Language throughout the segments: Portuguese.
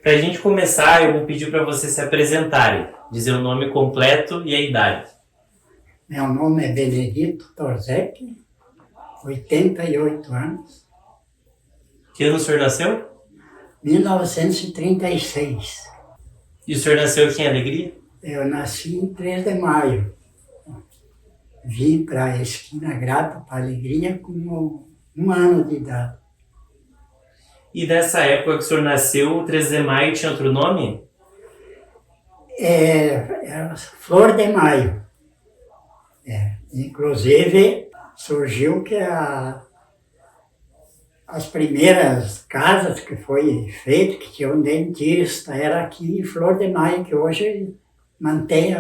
Para a gente começar, eu vou pedir para vocês se apresentarem, dizer o nome completo e a idade. Meu nome é Benedito Torzek, 88 anos, Que ano o senhor nasceu? 1936. E o senhor nasceu aqui em Alegria? Eu nasci em 3 de maio. Vim para a Esquina Grata, para Alegria, com 1 ano de idade. E dessa época que o senhor nasceu, o 13 de maio tinha outro nome? Era Flor de Maio. Inclusive, surgiu que as primeiras casas que foi feito, que tinha um dentista, era aqui em Flor de Maio, que hoje mantém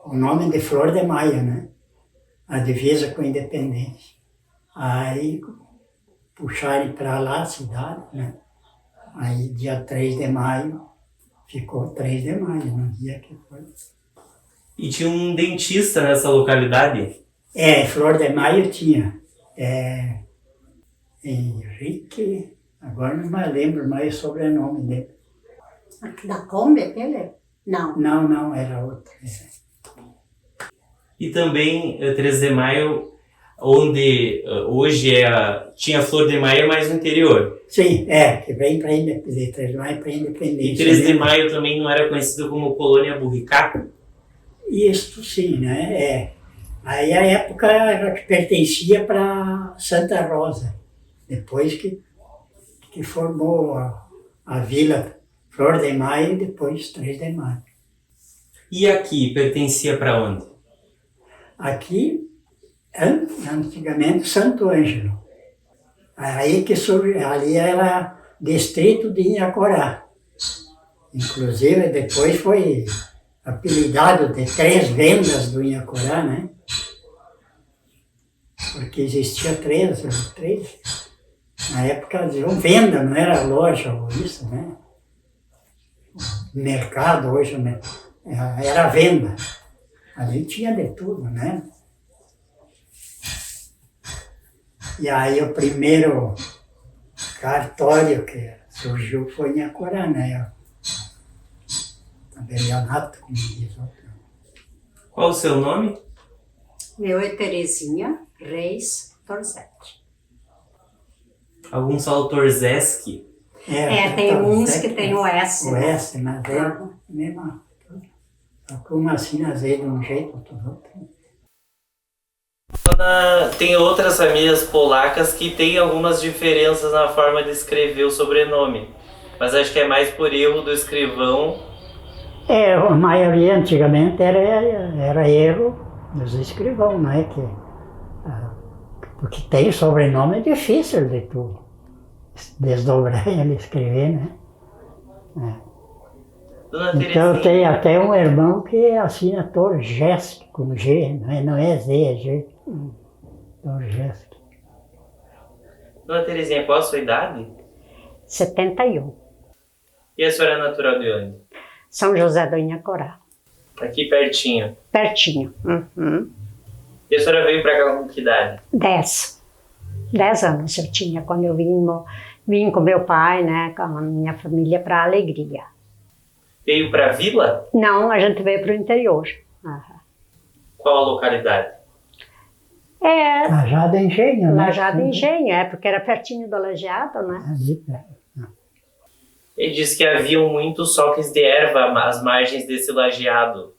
o nome de Flor de Maio, né? A divisa com a Independência. Aí puxaram para lá a cidade, né? Aí dia 3 de maio, ficou 3 de maio, no dia que foi. E tinha um dentista nessa localidade? Flor de Maio tinha. Henrique, agora não me lembro mais o sobrenome dele. Da Kombi, aquele? Não. Não, era outro. E também 13 de maio, onde hoje tinha Flor de Maio, mais no interior. Sim, que vem para Independência, 3 de maio para Independência. E 13 de maio também não era conhecido como Colônia Burricaco? Isso sim, né? Aí a época era que pertencia para Santa Rosa, depois que formou a vila Flor de Maio e depois 3 de maio. E aqui, pertencia para onde? Aqui, antigamente, Santo Ângelo. Aí que surgiu, ali era distrito de Inhacorá. Inclusive, depois foi apelidado de 3 vendas do Inhacorá, né? Porque existia 3. Na época diziam venda, não era loja ou isso, né? Mercado hoje, né? Era venda. Ali tinha de tudo, né? E aí o primeiro cartório que surgiu foi em Acorá, né? Tabelionato, como diz outro. Qual o seu nome? Meu é Terezinha Reis Torzek. Alguns falam Torzeski. Tem uns que tem o S. O S, mas é a mesma. Como assim, às vezes de um jeito, outro do outro. Tem outras famílias polacas que têm algumas diferenças na forma de escrever o sobrenome. Mas acho que é mais por erro do escrivão. A maioria antigamente era erro dos escrivãos, não é? Porque tem sobrenome difícil de tu desdobrar e ele escrever, né? Então tem até um irmão que assina Torzek com G, não é Z, é G. Torzek. Dona Terezinha, qual a sua idade? 71. E a senhora é natural de onde? São José do Inhacorá. Aqui pertinho. Pertinho. Uhum. E a senhora veio pra cá com que idade? 10 anos eu tinha quando eu vim com meu pai, né, com a minha família para Alegria. Veio pra vila? Não, a gente veio para o interior. Uhum. Qual a localidade? Lajado Engenho, né? Lajado Engenho, porque era pertinho do Lajeado, né? Ali perto. Ele disse que haviam muitos soques de erva às margens desse lajeado.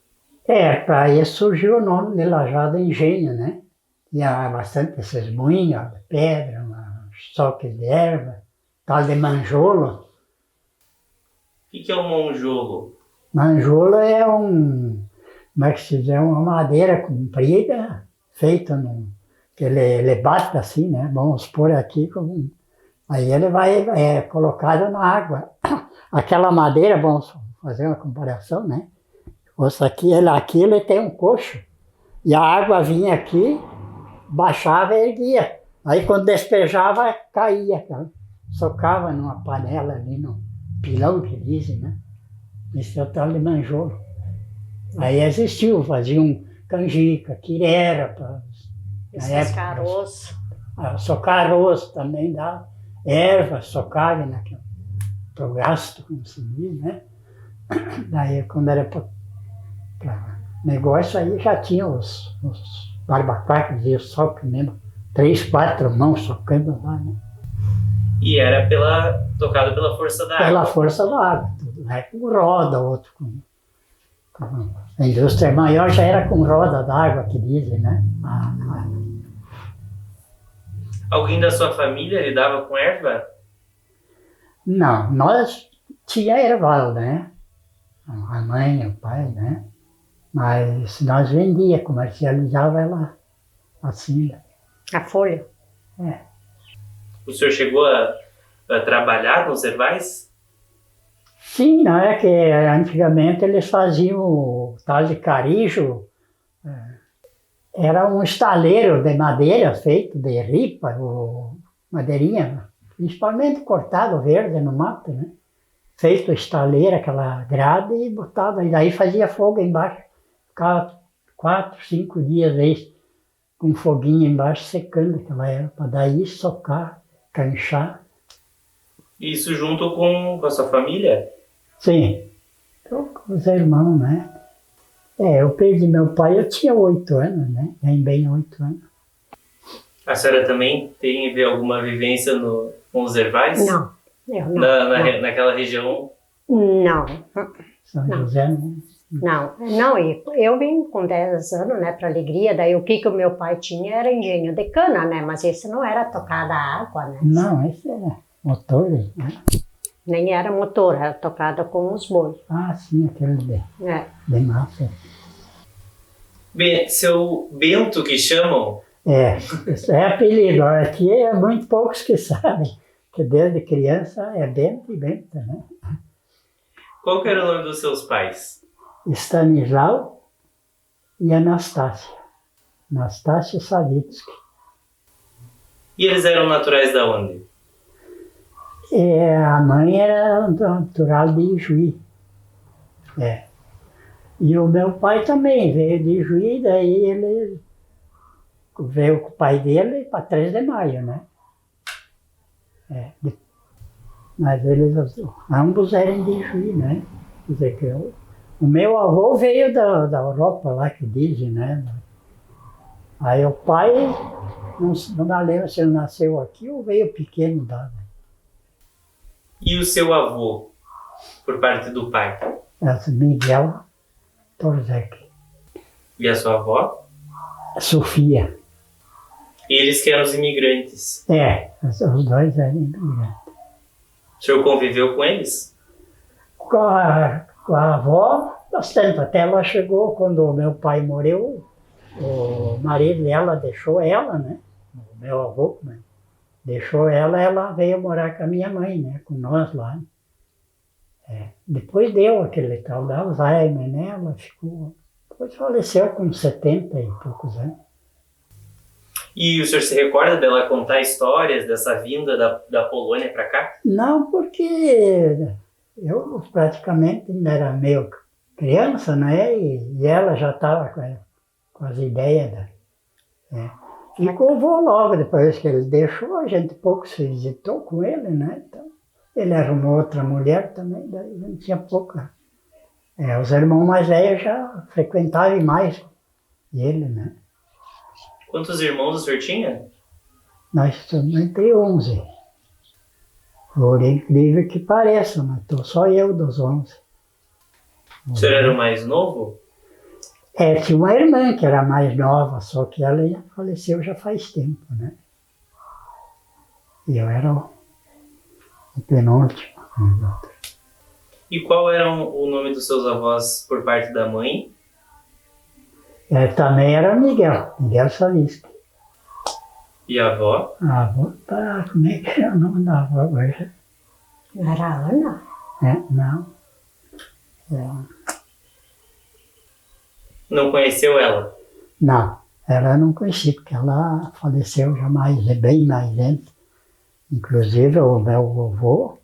Para aí surgiu o nome de Lajado Engenho, né? Tinha bastante esses moinhos de pedra, soques de erva, tal de manjolo. O que é um monjolo? Manjolo é como é que se diz, uma madeira comprida, feita que ele bate assim, né? Vamos pôr aqui, aí ele é colocado na água. Aquela madeira, vamos fazer uma comparação, né? Aqui ele tem um coxo, E a água vinha aqui, baixava e erguia. Aí quando despejava, caía, cara. Socava numa panela ali, no pilão que dizem, né? Esse é o tal de manjolo. Aí existiu, faziam canjica, quirera. Esses caroços. Socar arroz também dá. Erva, socava para o gasto, como se diz, né? Daí quando era para negócio, aí já tinha os barbacoa, que dizia soca mesmo. 3, 4 mãos socando lá, né? E era tocado pela força da água. Pela força da água, tudo, né? Com roda, outro a indústria maior já era com roda d'água, que dizem, né? Alguém da sua família lidava com erva? Não, nós tinha erval, né? A mãe, o pai, né? Mas nós vendia, comercializava ela assim, né? A folha. É. O senhor chegou a trabalhar nos ervais? Sim, não é que antigamente eles faziam o tal de carijo, era um estaleiro de madeira feito de ripa, ou madeirinha, principalmente cortado verde no mato, né? Feito estaleiro, aquela grade e botava, e daí fazia fogo embaixo, ficava 4, 5 dias aí, com foguinho embaixo secando aquela erva, para daí socar, canchar. Isso junto com a sua família? Sim, então, com os irmãos, né? Eu perdi meu pai, eu tinha 8 anos, né? Bem 8 anos. A senhora também teve alguma vivência com os ervais? Não, eu não. Naquela região? Não. São Não. José, né? Não, e eu vim com 10 anos, né, para Alegria, daí o que o meu pai tinha era engenho de cana, né, mas esse não era tocada a água, né. Não, esse era motor, né? Nem era motor, era tocada com os bois. Ah, sim, aquele de massa. Seu Bento que chamam? Isso é apelido, aqui é muito poucos que sabem, que desde criança é Bento e Bento, né? Qual que era o nome dos seus pais? Stanislau e Anastácia. Anastácia Savitsky. E eles eram naturais da onde? A mãe era natural de Ijuí. E o meu pai também veio de Ijuí, daí ele veio com o pai dele para 3 de Maio, né? Mas eles ambos eram de Ijuí, né? Quer dizer que o meu avô veio da Europa, lá que dizem, né? Aí o pai, não lembro se ele nasceu aqui ou veio pequeno da. E o seu avô, por parte do pai? Miguel Torzek. E a sua avó? Sofia. Eles que eram os imigrantes. Os dois eram imigrantes. O senhor conviveu com eles? Com a avó, bastante. Até ela chegou, quando o meu pai morreu, o marido dela deixou ela, né? O meu avô, né? Deixou ela veio morar com a minha mãe, né? Com nós lá. Depois deu aquele tal da Alzheimer, né? Ela ficou. Depois faleceu com 70 e poucos anos. E o senhor se recorda dela contar histórias dessa vinda da Polônia para cá? Não, porque eu praticamente ainda era meio criança, né? E ela já estava com as ideias E curvou logo, depois que ele deixou, a gente pouco se visitou com ele, né? Então, ele arrumou outra mulher também, daí a gente tinha pouca. Os irmãos mais velhos já frequentavam mais ele, né? Quantos irmãos o senhor tinha? Nós somos entre 11. Por incrível que pareça, mas estou só eu dos 11. O senhor era o mais novo? Tinha uma irmã que era mais nova, só que ela já faleceu já faz tempo, né? E eu era o penúltimo. E qual era o nome dos seus avós por parte da mãe? Também era Miguel Savitsky. E a avó? A avó, como é que é o nome da avó hoje? Era Ana? Não. Não conheceu ela? Não, ela eu não conheci, porque ela faleceu já bem mais antes. Inclusive o meu vovô,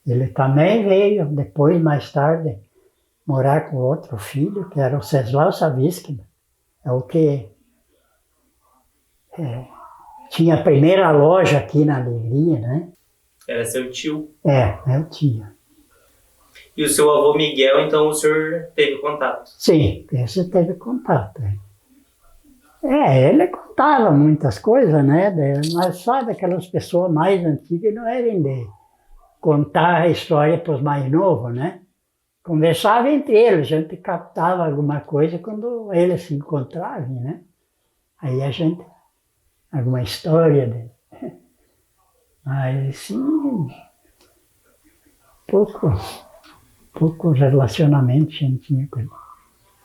ele também veio depois, mais tarde, morar com outro filho, que era o Ceslau Savisky. É o que tinha a primeira loja aqui na Alegria, né? Era seu tio. Eu tinha. E o seu avô Miguel, então o senhor teve contato? Sim, esse teve contato. Ele contava muitas coisas, né? Mas sabe, aquelas pessoas mais antigas não eram de contar a história para os mais novos, né? Conversava entre eles, a gente captava alguma coisa quando eles se encontravam, né? Aí a gente, alguma história, mas sim, pouco relacionamento a gente tinha com ele.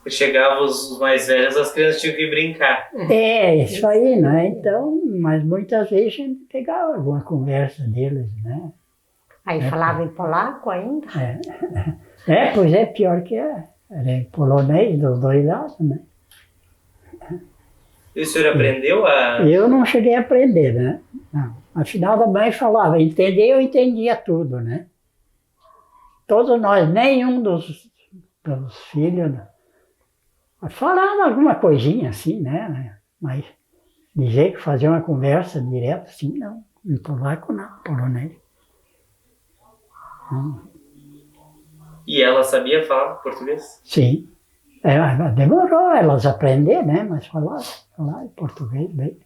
Chegavam os mais velhos, as crianças tinham que brincar. Isso aí, né? Então, mas muitas vezes a gente pegava alguma conversa deles, né? Aí falava em polaco ainda? Pois é, pior que era em polonês dos dois lados, né? E o senhor aprendeu a... Eu não cheguei a aprender, né? Não. Afinal, a mãe falava, eu entendia tudo, né? Todos nós, nenhum dos filhos, né? Falava alguma coisinha assim, né? Mas dizer que fazia uma conversa direta assim, não. Em polaco não, polonês. Não. E ela sabia falar português? Sim. Demorou elas aprender, né? Mas falar em português bem.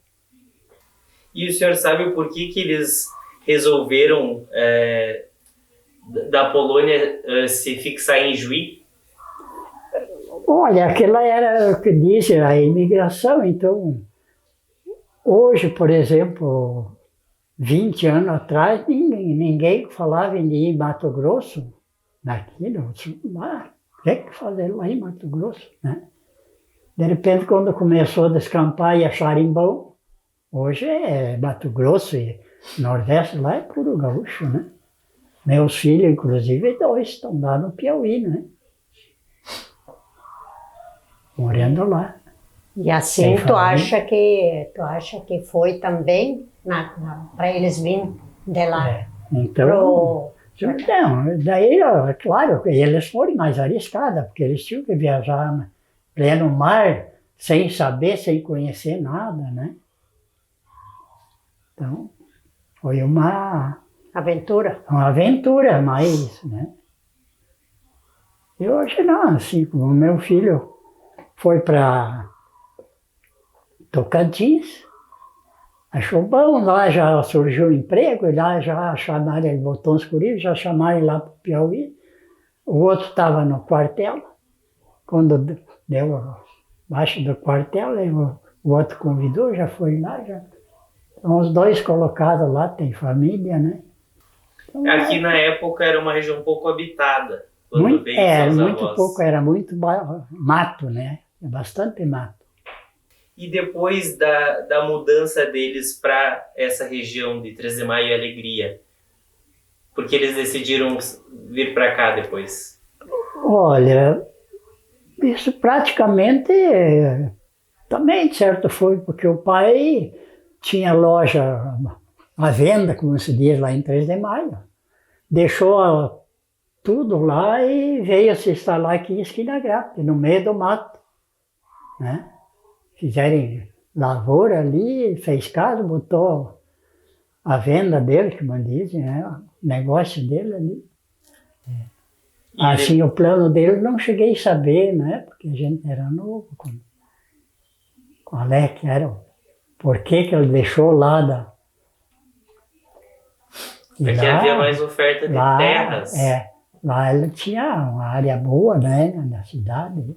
E o senhor sabe o porquê que eles resolveram da Polônia se fixar em Juí? Olha, aquela era o que diz a imigração, então, hoje, por exemplo, 20 anos atrás, ninguém falava em ir em Mato Grosso, naquilo, o que fazer lá em Mato Grosso, né? De repente, quando começou a descampar e acharem bom, hoje é Mato Grosso e Nordeste, lá é puro gaúcho, né? Meus filhos, inclusive, 2 estão lá no Piauí, né? Morando lá. E assim tu acha que foi também para eles virem de lá? Então, não, daí, claro, eles foram mais arriscados, porque eles tinham que viajar no pleno mar, sem saber, sem conhecer nada, né? Então, foi uma aventura, mais, né? E hoje não, assim, como meu filho foi para Tocantins, achou bom, lá já surgiu um emprego, e lá já chamaram, ele botou uns currículos, já chamaram ele lá para o Piauí. O outro estava no quartel, quando deu abaixo do quartel, o outro convidou, já foi lá, já. Então, os 2 colocados lá, tem família, né? Então, aqui na época era uma região pouco habitada. Era muito mato, né? Bastante mato. E depois da mudança deles para essa região de 13 de Maio e Alegria, por que eles decidiram vir para cá depois? Olha, isso praticamente também, de certo, foi porque o pai tinha loja à venda, como se diz lá em 13 de Maio. Deixou tudo lá e veio se instalar aqui em Esquina Grande, no meio do mato, né? Fizeram lavoura ali, fez casa, botou a venda dele, como dizem, né? O negócio dele ali. Assim, o plano dele não cheguei a saber, né? Porque a gente era novo. Qual é que era? Por que ele deixou lá Aqui lá, havia mais oferta de terras. Lá ele tinha uma área boa, né? Na cidade.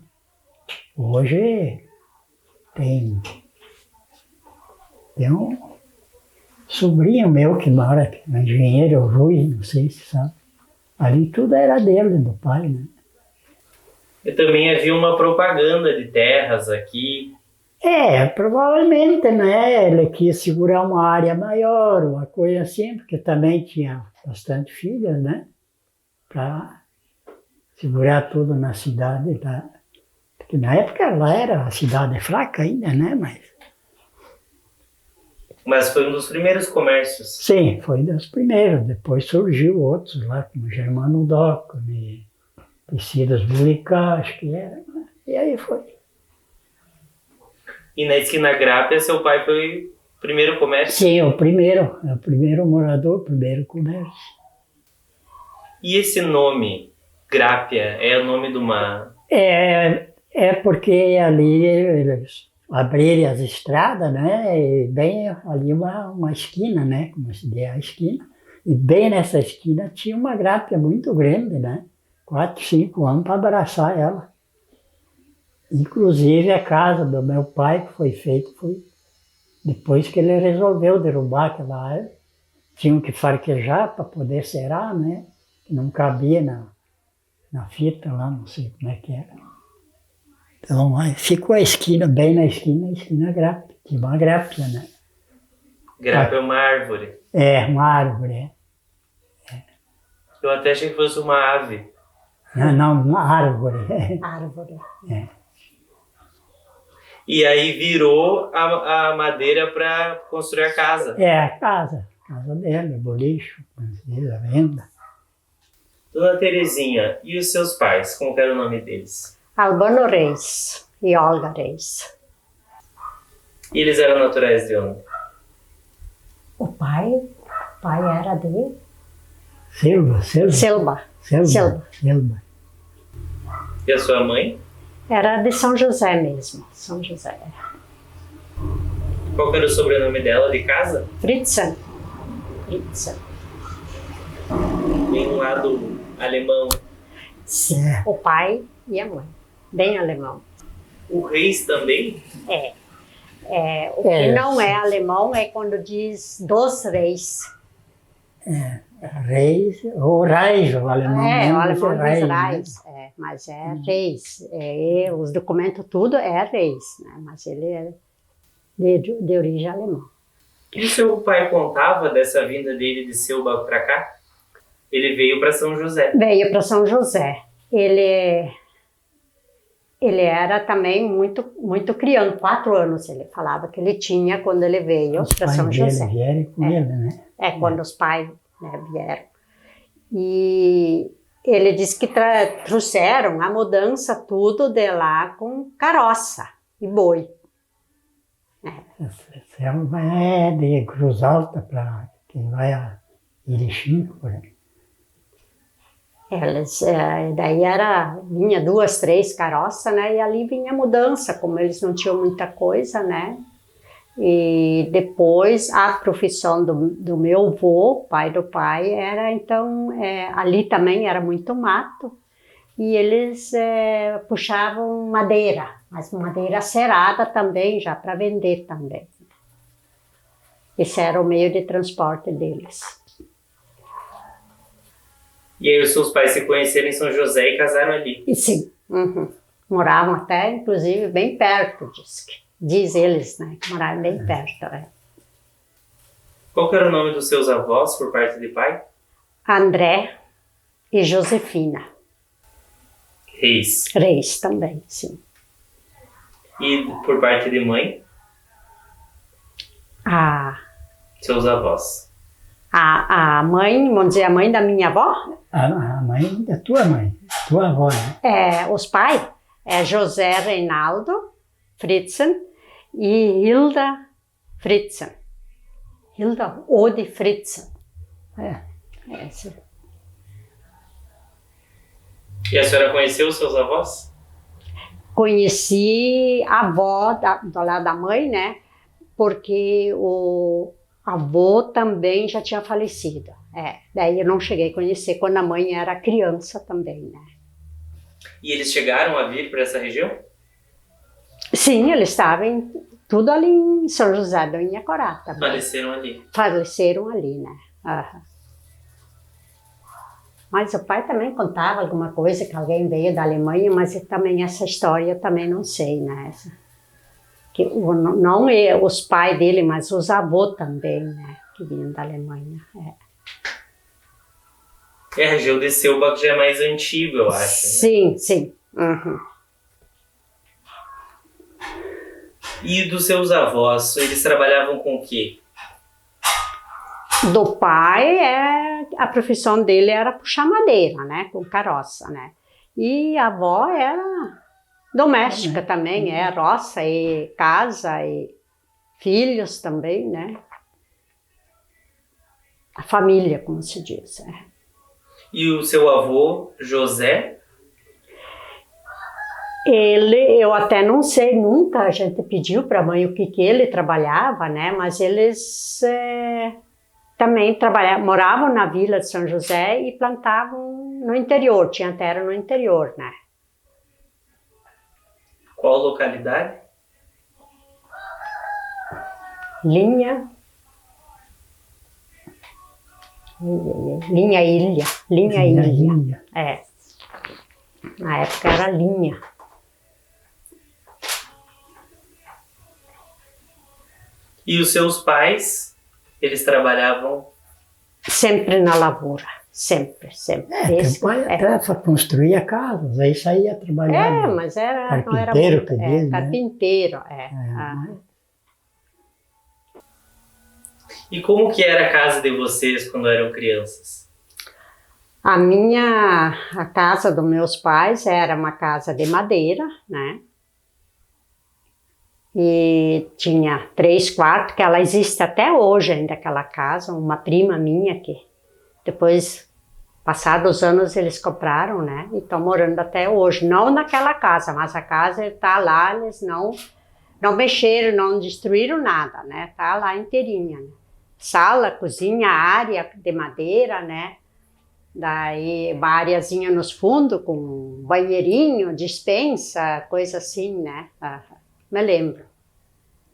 Hoje tem um sobrinho meu que mora aqui, um engenheiro Rui, não sei se sabe. Ali tudo era dele, do pai, né? E também havia uma propaganda de terras aqui. Provavelmente, né? Ele quis segurar uma área maior, uma coisa assim, porque também tinha bastante filhas, né? Para segurar tudo na cidade, tá? que na época lá era a cidade fraca ainda, né? Mas foi um dos primeiros comércios. Sim, foi dos primeiros. Depois surgiu outros lá, como Germano Docone, Tecidas Bulicás, que era. E aí foi. E na esquina Grápia, seu pai foi o primeiro comércio? Sim, o primeiro morador, o primeiro comércio. E esse nome, Grápia, é o nome de uma... É porque ali eles abriram as estradas, né? E bem ali uma esquina, né? Como se diz, a esquina. E bem nessa esquina tinha uma grápia muito grande, né? 4, 5 anos para abraçar ela. Inclusive a casa do meu pai, que foi feita, foi depois que ele resolveu derrubar aquela árvore. Tinham que farquejar para poder cerar, né? Que não cabia na fita lá, não sei como é que era. Então aí ficou a esquina, bem na esquina, a esquina grápia. Tinha uma grápia, né? Grápia é uma árvore. É, uma árvore, Eu até achei que fosse uma ave. Não, uma árvore. Árvore. E aí virou a madeira para construir a casa. É, a casa dele, bolicho, a venda. Dona Terezinha, e os seus pais? Como que era o nome deles? Albano Reis e Olga Reis. E eles eram naturais de onde? O pai era de Selva. Selva. E a sua mãe? Era de São José mesmo, São José. Qual que era o sobrenome dela de casa? Fritzen. Tem um lado alemão. Sim. O pai e a mãe. Bem alemão. O Reis também? O que não é alemão é quando diz dos reis. Reis, ou Reis, o alemão. O alemão diz Reis, reis, mas é reis. Os documentos tudo é reis, né? Mas ele é de origem alemã. E o seu pai contava dessa vinda dele de Selba para cá? Ele veio para São José. Veio para São José. Ele era também muito criança, 4 anos ele falava que ele tinha quando ele veio para São José. Os pais dele vieram com ele, né? Quando os pais, né, vieram. E ele disse que trouxeram a mudança tudo de lá com carroça e boi. Selva é de Cruz Alta para quem vai a Erechim, por aí. Daí vinha 2, 3 carroças, né? E ali vinha mudança, como eles não tinham muita coisa, né? E depois a profissão do meu avô, pai do pai, era então, ali também era muito mato, e eles puxavam madeira, mas madeira cerada também, já para vender também. Esse era o meio de transporte deles. E aí os seus pais se conheceram em São José e casaram ali? E sim, moravam até, inclusive, bem perto, diz eles, né, que moravam bem perto. Qual que era o nome dos seus avós por parte de pai? André e Josefina. Reis. Reis também, sim. E por parte de mãe? Seus avós. A mãe, vamos dizer, a mãe da minha avó? A mãe da tua mãe, tua avó, né? Os pais, José Reinaldo Fritzen e Hilda Fritzen. Hilda Ode Fritzen. E a senhora conheceu os seus avós? Conheci a avó do lado da mãe, né? Porque o avô também já tinha falecido. Daí eu não cheguei a conhecer quando a mãe era criança também, né? E eles chegaram a vir para essa região? Sim, eles estavam tudo ali em São José do Inhacorá também. Faleceram ali? Faleceram ali, né? Mas o pai também contava alguma coisa, que alguém veio da Alemanha, mas também essa história eu também não sei, né? Que, não os pais dele, mas os avós também, né? Que vinham da Alemanha. A região de Selba que já é mais antiga, eu acho. Sim, né? sim. E dos seus avós, eles trabalhavam com o quê? Do pai, a profissão dele era puxar madeira, né? Com carroça, né? E a avó era doméstica também, roça e casa e filhos também, né? A família, como se diz. E o seu avô, José? Eu até não sei, nunca a gente pediu para a mãe o que ele trabalhava, né? Mas eles também moravam na vila de São José e plantavam no interior, tinha terra no interior, né? Qual localidade? Linha Ilha. É. Na época era Linha. E os seus pais, eles trabalhavam? Sempre na lavoura. Sempre. Teu pai até só construía casas, aí saía trabalhando. Mas não era carpinteiro, muito, que diz, né? carpinteiro, E como que era a casa de vocês quando eram crianças? A casa dos meus pais era uma casa de madeira, né? E tinha 3 quartos, que ela existe até hoje ainda, aquela casa. Uma prima minha que depois, passados os anos, eles compraram, né? E estão morando até hoje. Não naquela casa, mas a casa está lá, eles não mexeram, não destruíram nada, né? Está lá inteirinha, né? Sala, cozinha, área de madeira, né? Daí uma areazinha nos fundos com banheirinho, despensa, coisa assim, né? Me lembro.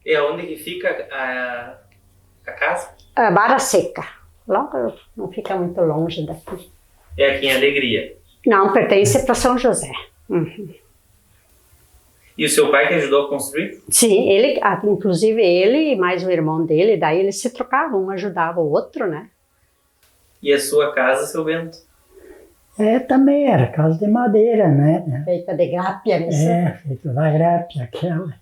E aonde que fica a casa? Barra Seca. Logo não fica muito longe daqui. É aqui em Alegria. Não, pertence para São José. Uhum. E o seu pai que ajudou a construir? Sim, inclusive ele e mais o irmão dele, daí eles se trocavam, um ajudava o outro, né? E a sua casa, seu Bento? Também era casa de madeira, né? Feita de grápia, né? Feita da grápia, aquela.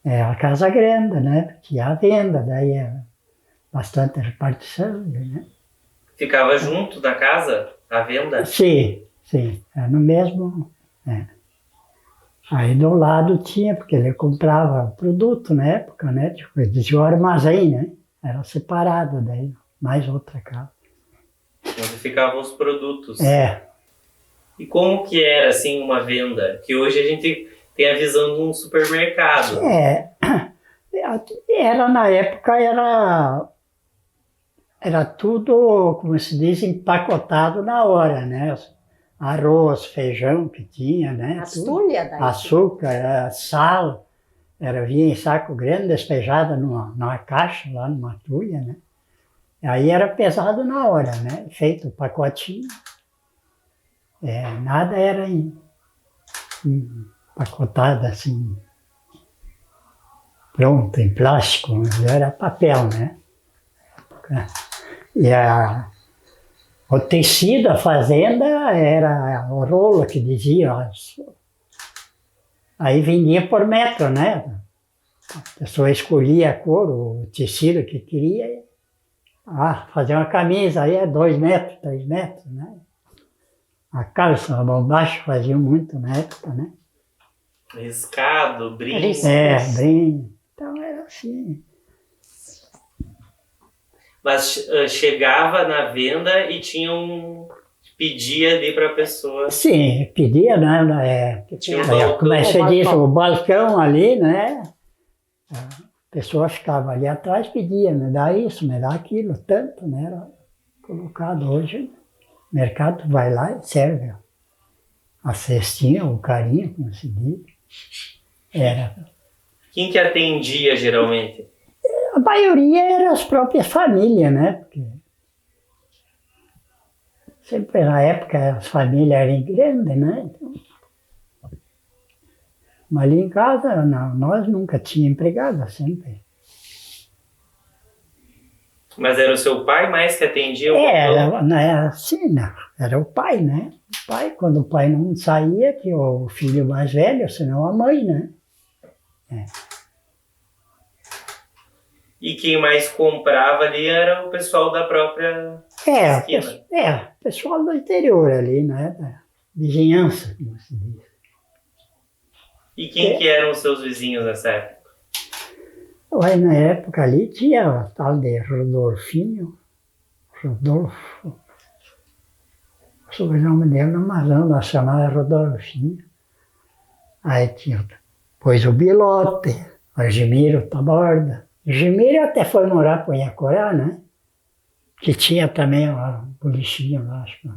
A casa grande, né? Tinha a venda, daí bastante repartição, né? Ficava junto da casa, a venda? Sim, era no mesmo. Aí do lado tinha, porque ele comprava produto na época, né? Tinha o armazém, né? Era separado daí, mais outra casa. Onde ficavam os produtos. E como que era, assim, uma venda? Que hoje a gente tem a visão de um supermercado. Na época era tudo, como se diz, empacotado na hora, né? Arroz, feijão que tinha, né? Astúria daí. Açúcar, sal, vinha em saco grande, despejado numa caixa, lá numa tulha, né? Aí era pesado na hora, né? Feito o pacotinho. Nada era empacotado assim, pronto, em plástico, mas era papel, né? E o tecido, a fazenda, era o rolo que dizia. Aí vendia por metro, né? A pessoa escolhia a cor, o tecido que queria. Fazer uma camisa aí 2 metros, 3 metros, né? A calça, a bombacha faziam muito na época, né? Riscado, brinco. Brinco. Então era assim. Mas chegava na venda e pedia ali para a pessoa. Sim, pedia, né? Tinha um balcão. Como é que se diz, o balcão ali, né? A pessoa ficava ali atrás, pedia, me dá isso, me dá aquilo, tanto, né? Era colocado hoje. O mercado vai lá e serve a cestinha, o carinho, como se diz. Quem que atendia geralmente? A maioria eram as próprias famílias, né? Porque sempre na época as famílias eram grandes, né? Então, mas ali em casa nós nunca tínhamos empregada, sempre. Mas era o seu pai mais que atendia? Era o pai, né? O pai, quando o pai não saía, que o filho mais velho, senão a mãe, né? E quem mais comprava ali era o pessoal da própria esquina. Pessoal do interior ali, né? Da vizinhança, como se diz. E quem que eram os seus vizinhos nessa época? Olha, na época ali tinha o tal de Rodolfo, o sobrenome dele, mas nós chamava Rodolfinho. Aí tinha, depois o Bilote, o Argemiro Taborda. O Argemiro até foi morar para Inhacorá, né? Que tinha também um bolichinho lá, acho.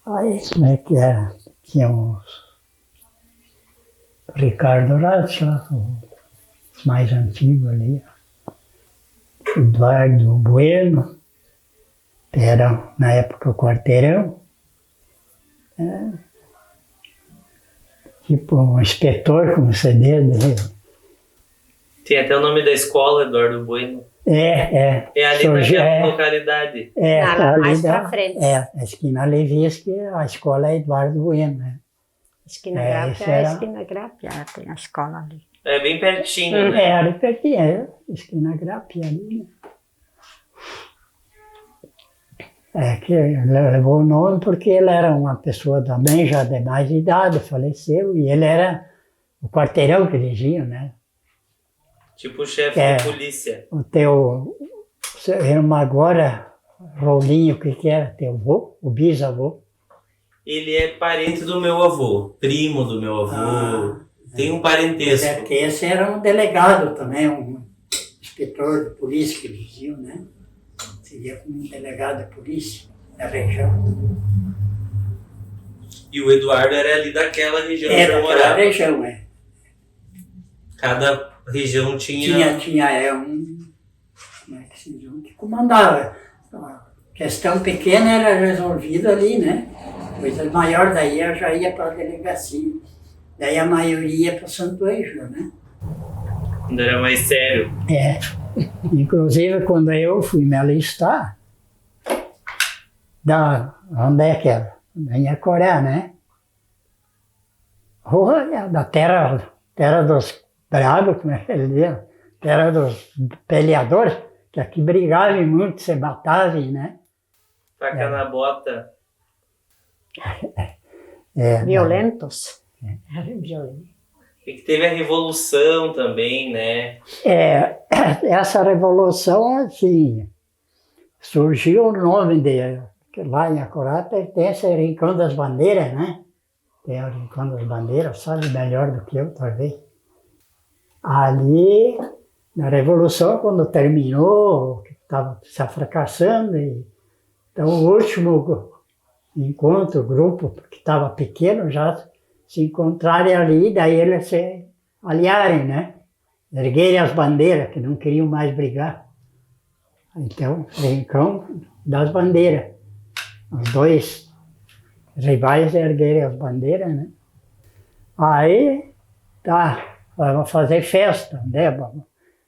Aí, como é que era? Tinha uns Ricardo Ratza, os mais antigos ali. Eduardo Bueno, que era na época o quarteirão. Tipo um inspetor, como se diz. Tem até o nome da escola, Eduardo Bueno. É ali naquela localidade. Lá mais pra frente. A esquina Levisque, a escola é Eduardo Bueno, né? Esquina Grápia é a esquina Grápia, tem a escola ali. É bem pertinho, né? Ali pertinho, esquina Grápia ali, né? Que levou o nome porque ele era uma pessoa também já de mais idade, faleceu, e ele era o quarteirão que dirigia, né? Tipo o chefe de polícia. O teu irmão agora, Rolinho, o que era? Teu avô? O bisavô? Ele é parente do meu avô, primo do meu avô. Tem um parentesco. Porque esse era um delegado também, um inspetor de polícia que eles diziam, né? Seria como um delegado de polícia da região. E o Eduardo era ali daquela região que eu morava. Daquela região, Cada região tinha... Tinha como é que se diz, que comandava. A questão pequena era resolvida ali, né? Coisa maior daí já ia para a delegacia. Daí a maioria ia para o Santuejo, né? Quando era mais sério. Inclusive quando eu fui me alistar, onde é que era? Da Inhacorá, né? Da terra dos bravos, como é que ele diz? Terra dos peleadores, que aqui brigavam muito, se matavam, né? Faca na bota. Violentos. Violentos. E que teve a Revolução também, né? Essa Revolução, assim, surgiu o nome que lá em Acorá pertence ao Rincão das Bandeiras, né? Tem o Rincão das Bandeiras, sabe melhor do que eu, talvez. Ali, na Revolução, quando terminou, que estava se fracassando, então o último encontro, o grupo que estava pequeno já se encontrarem ali, daí eles se aliarem, né? Erguerem as bandeiras, que não queriam mais brigar. Então, Rincão das Bandeiras. Os dois rivais erguerem as bandeiras, né? Aí, vamos fazer festa, né?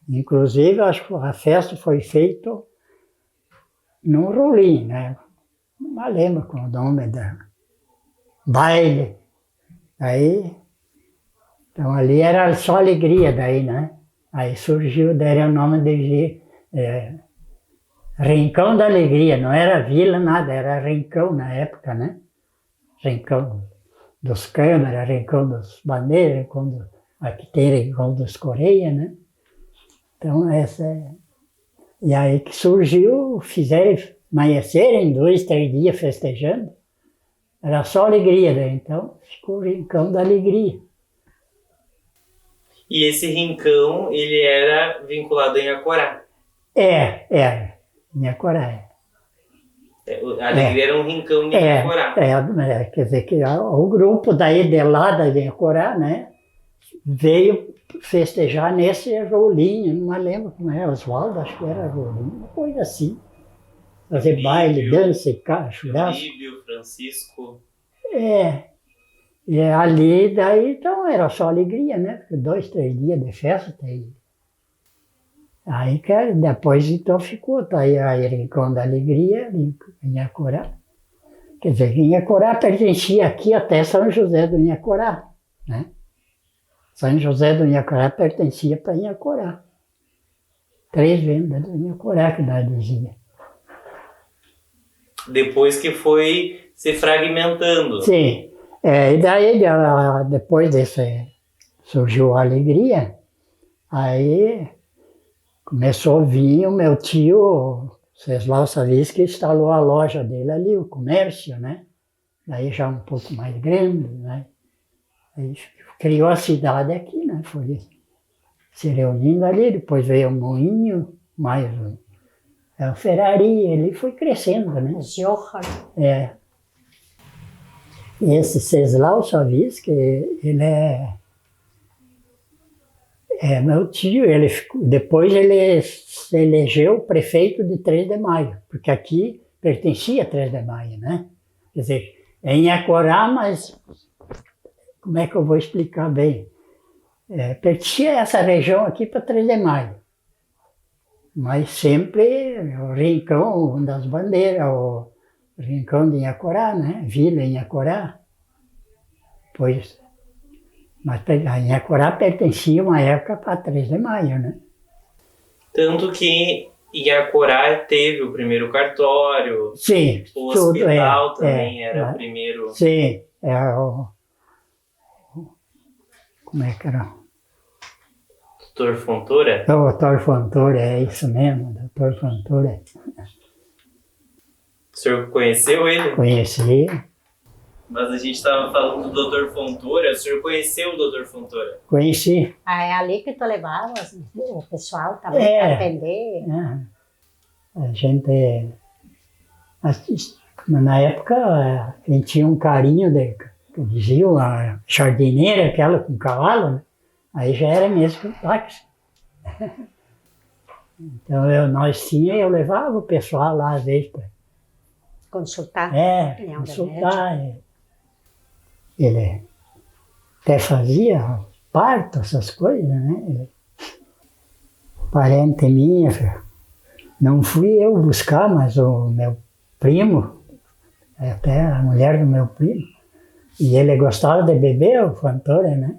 Inclusive, acho que a festa foi feita num rolim, né? Não lembro com o nome da baile. Aí, então ali era só alegria daí, né? Aí surgiu, deram o nome de Rincão da Alegria, não era vila, nada, era Rincão na época, né? Rincão dos Câmaras, Rincão dos Bandeiras, aqui tem Rincão dos Coreia, né? Então e aí que surgiu, fizeram amanhecerem 2, 3 dias festejando. Era só alegria, né? Então ficou o Rincão da Alegria. E esse rincão, ele era vinculado em Inhacorá? Inhacorá. A Alegria era um rincão em Inhacorá. Quer dizer que o grupo daí de lá da Inhacorá, né? Veio festejar nesse rolinho, não me lembro como é, Oswaldo, acho que era rolinho, uma coisa assim. Fazer baile, dança, churrasco. Líbio, Francisco. E ali, daí, então, era só alegria, né? 2, 3 dias de festa. Aí, depois, então, ficou, aí Rincão da Alegria, Inhacorá. Quer dizer, Inhacorá pertencia aqui até São José do Inhacorá, né? São José do Inhacorá pertencia para Inhacorá. 3 vendas do Inhacorá que nós dizia. Depois que foi se fragmentando. Sim. E daí, depois desse, surgiu a alegria, aí começou a vir o meu tio, Ceslau Savisky, instalou a loja dele ali, o comércio, né? Daí já um pouco mais grande, né? Aí criou a cidade aqui, né? Foi se reunindo ali, depois veio o moinho, mais a ferraria, ele foi crescendo, né? Johann. Esse Ceslau Savisky, ele é meu tio, depois ele se elegeu prefeito de 3 de Maio, porque aqui pertencia a 3 de Maio, né? Quer dizer, é em Inhacorá, mas como é que eu vou explicar bem? Pertencia essa região aqui para 3 de Maio, mas sempre o Rincão das Bandeiras, o Rincão de Inhacorá, né? Vila Inhacorá, pois... Mas a Inhacorá pertencia uma época para 3 de Maio, né? Tanto que Inhacorá teve o primeiro cartório, Sim, o hospital também era o o primeiro. Sim, como é que era? Doutor Fontoura? O doutor Fontoura, é isso mesmo, doutor Fontoura. O senhor conheceu ele? Conheci. Mas a gente estava falando do Dr. Fontoura. O senhor conheceu o Dr. Fontoura? Conheci. É ali que tu levava o pessoal também para atender. A gente, na época, a gente tinha um carinho, que diziam, a jardineira, aquela com cavalo, né? Aí já era mesmo que o táxi. Então eu levava o pessoal lá às vezes para Consultar. consultar. Ele até fazia parto, essas coisas, né? Parente minha, não fui eu buscar, mas o meu primo, até a mulher do meu primo, e ele gostava de beber, o Fontoura, né?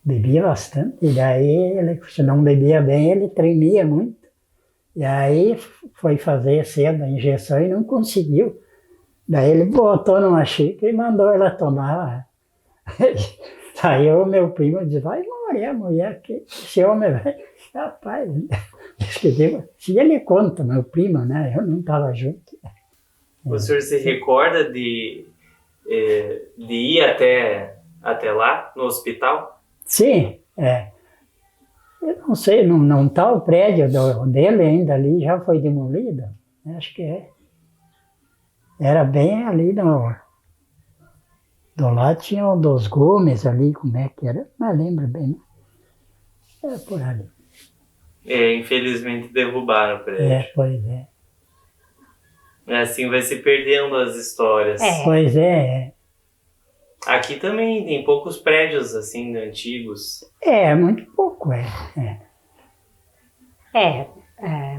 Bebia bastante, e daí, se não bebia bem, ele tremia muito. E aí foi fazer cedo a injeção e não conseguiu. Daí ele botou numa xícara e mandou ela tomar. Aí o meu primo disse, vai morrer a mulher, que esse homem vai... Rapaz, se ele conta, meu primo, né? Eu não estava junto. O senhor se recorda de ir até lá, no hospital? Sim, Eu não sei, não está o prédio dele ainda ali, já foi demolido. Acho que é. Era bem ali do lado tinha um dos Gomes ali, como é que era? Não lembro bem. Era por ali. Infelizmente derrubaram o prédio. Pois é. Assim vai se perdendo as histórias. Pois é. Aqui também tem poucos prédios assim antigos. Muito pouco,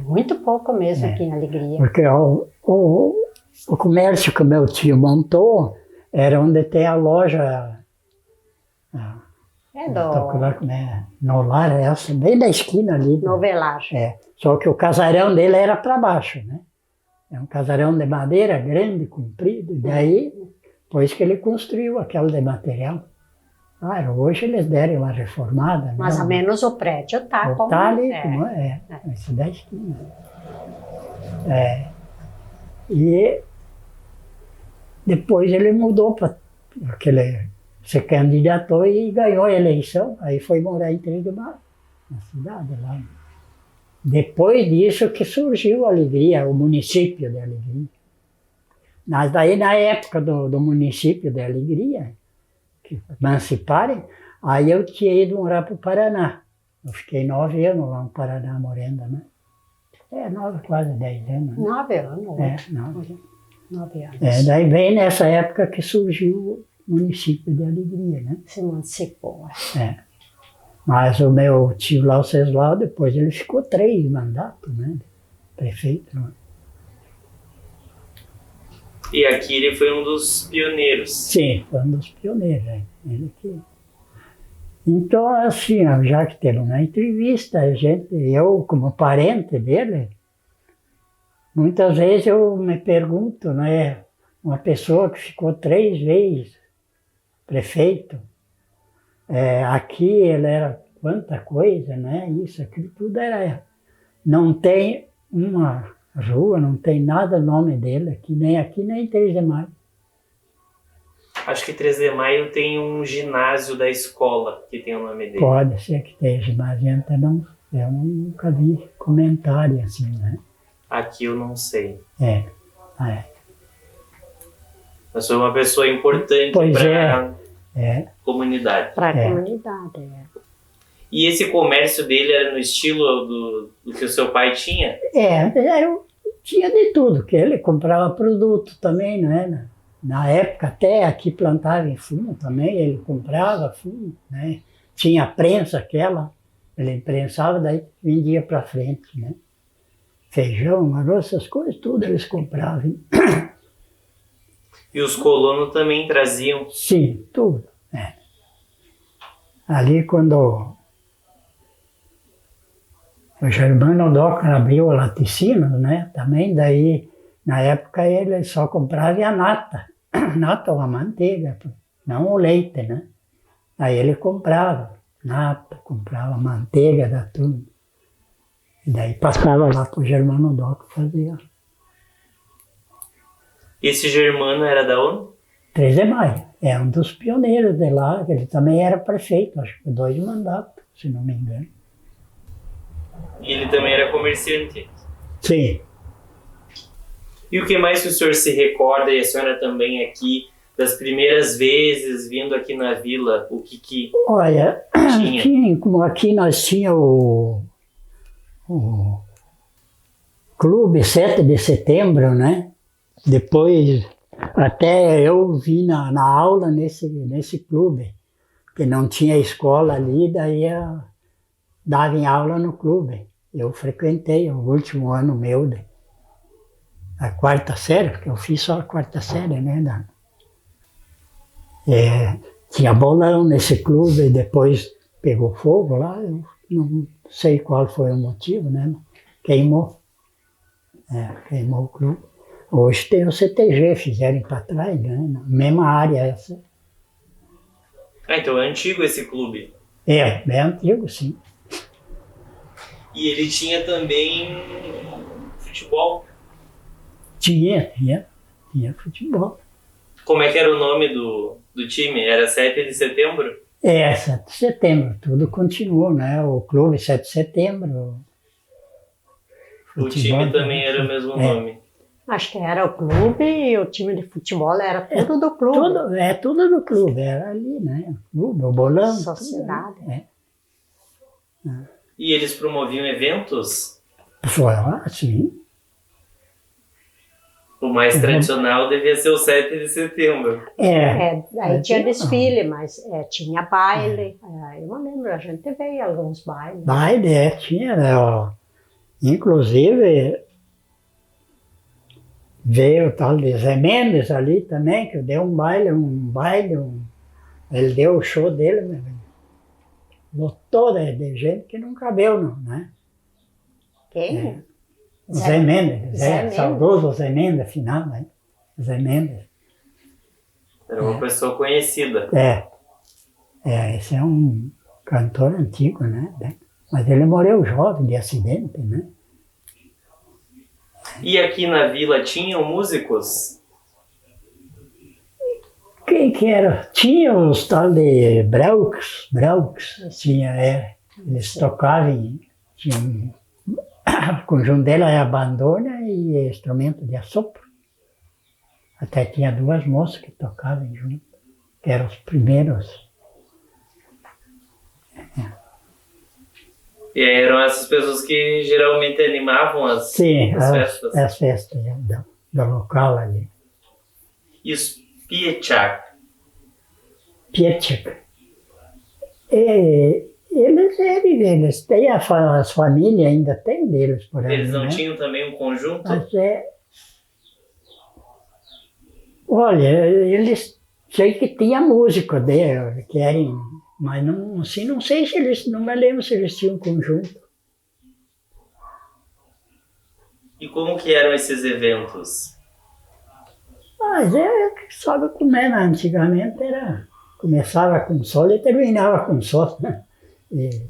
Muito pouco mesmo aqui em Alegria. Porque o comércio que o meu tio montou era onde tem a loja. No lar, essa, bem da esquina ali. Novelar. Só que o casarão dele era para baixo, né? É um casarão de madeira grande, comprido, e daí, depois que ele construiu aquela de material. Claro, hoje eles deram uma reformada. Mais ou menos o prédio está como... Está ali, esse da esquina. E depois ele mudou para aquele... Se candidatou e ganhou a eleição, aí foi morar em Três de Maio, na cidade lá. Depois disso que surgiu a Alegria, o município de Alegria. Mas daí na época do município de Alegria, que emanciparem, aí eu tinha ido morar para o Paraná. Eu fiquei 9 anos lá no Paraná morando, né? 9, quase 10 anos. Né? 9 anos. 9 anos. Daí bem nessa época que surgiu o município de Alegria, né? Se emancipou. Mas o meu tio lá, o Ceslau, depois ele ficou 3 mandatos, né? Prefeito. Né? E aqui ele foi um dos pioneiros. Sim, foi um dos pioneiros. Ele que Então, assim, ó, já que teve uma entrevista, eu, como parente dele, muitas vezes eu me pergunto, né, uma pessoa que ficou 3 vezes prefeito, aqui ele era quanta coisa, né, isso, aquilo tudo era. Não tem uma rua, não tem nada nome dele aqui, nem em 3 de Maio. Acho que 3 de Maio tem um ginásio da escola que tem o nome dele. Pode ser que esteja, mas a gente eu nunca vi comentário assim, né? Aqui eu não sei. É. Mas foi uma pessoa importante Pois para é. a comunidade. Para a É. comunidade. E esse comércio dele era no estilo do que o seu pai tinha? Eu tinha de tudo, que ele comprava produto também, né? Na época até aqui plantava em fumo também, ele comprava fumo, né? Tinha a prensa aquela, ele prensava, daí vendia para frente, né? Feijão, arroz, essas coisas, tudo eles compravam. E os colonos também traziam? Sim, tudo. Ali quando o Germano Docker abriu a Laticínios, né? Também daí, na época, ele só comprava a nata. Nata ou a manteiga, não o leite, né? Aí ele comprava nata, comprava manteiga da tudo. E daí passava lá pro Germano Docker fazer. Esse Germano era da onde? 3 de Maio. É um dos pioneiros de lá, ele também era prefeito, acho que 2 mandatos, se não me engano. E ele também era comerciante? Sim. E o que mais que o senhor se recorda, e a senhora também aqui, das primeiras vezes vindo aqui na vila, o que Olha, tinha? como aqui nós tínhamos o Clube 7 de Setembro, né? Depois, até eu vim na aula nesse clube, que não tinha escola ali, daí eu dava em aula no clube. Eu frequentei o último ano meu a 4ª série, porque eu fiz só a 4ª série, né? Tinha bolão nesse clube, depois pegou fogo lá, eu não sei qual foi o motivo, né? Queimou. Queimou o clube. Hoje tem o CTG, fizeram para trás, né? Na mesma área essa. Então é antigo esse clube. Bem antigo, sim. E ele tinha também futebol. Tinha futebol. Como é que era o nome do time? Era 7 de setembro? 7 de setembro, tudo continuou, né? O clube 7 de setembro. O time também era o mesmo nome. Acho que era o clube e o time de futebol era tudo do clube. Tudo do clube, era ali, né? O clube, o bolão. Sociedade. Tudo, E eles promoviam eventos? Foi lá, sim. O mais tradicional devia ser o 7 de setembro. Aí tinha desfile, mas tinha baile. Eu não lembro, a gente veio alguns bailes. Baile, tinha, né? Inclusive, veio o tal de Zé Mendes ali também, que deu um baile, ele deu o show dele, lotou de gente que não cabeu, não, né? Quem? Zé Mendes, saudoso Zé Mendes, afinal, né? Zé Mendes. Era uma pessoa conhecida. Esse é um cantor antigo, né? Mas ele morreu jovem de acidente, né? E aqui na vila tinham músicos? Quem que era? Tinha os tal de Braux, tinha, eles tocavam, tinha o conjunto dela é a bandona e instrumento de assopro. Até tinha 2 moças que tocavam junto, que eram os primeiros. E eram essas pessoas que geralmente animavam as festas? As festas do local ali. E os Piechak? Eles têm as famílias, ainda tem deles por aí. Eles não né? tinham também um conjunto? Mas olha, eles sei que tinha músico dele, que eram Mas não, assim, não sei se eles, não me lembro se eles tinham conjunto. E como que eram esses eventos? Mas só comer, né? Antigamente era, começava com sol e terminava com sol, né? E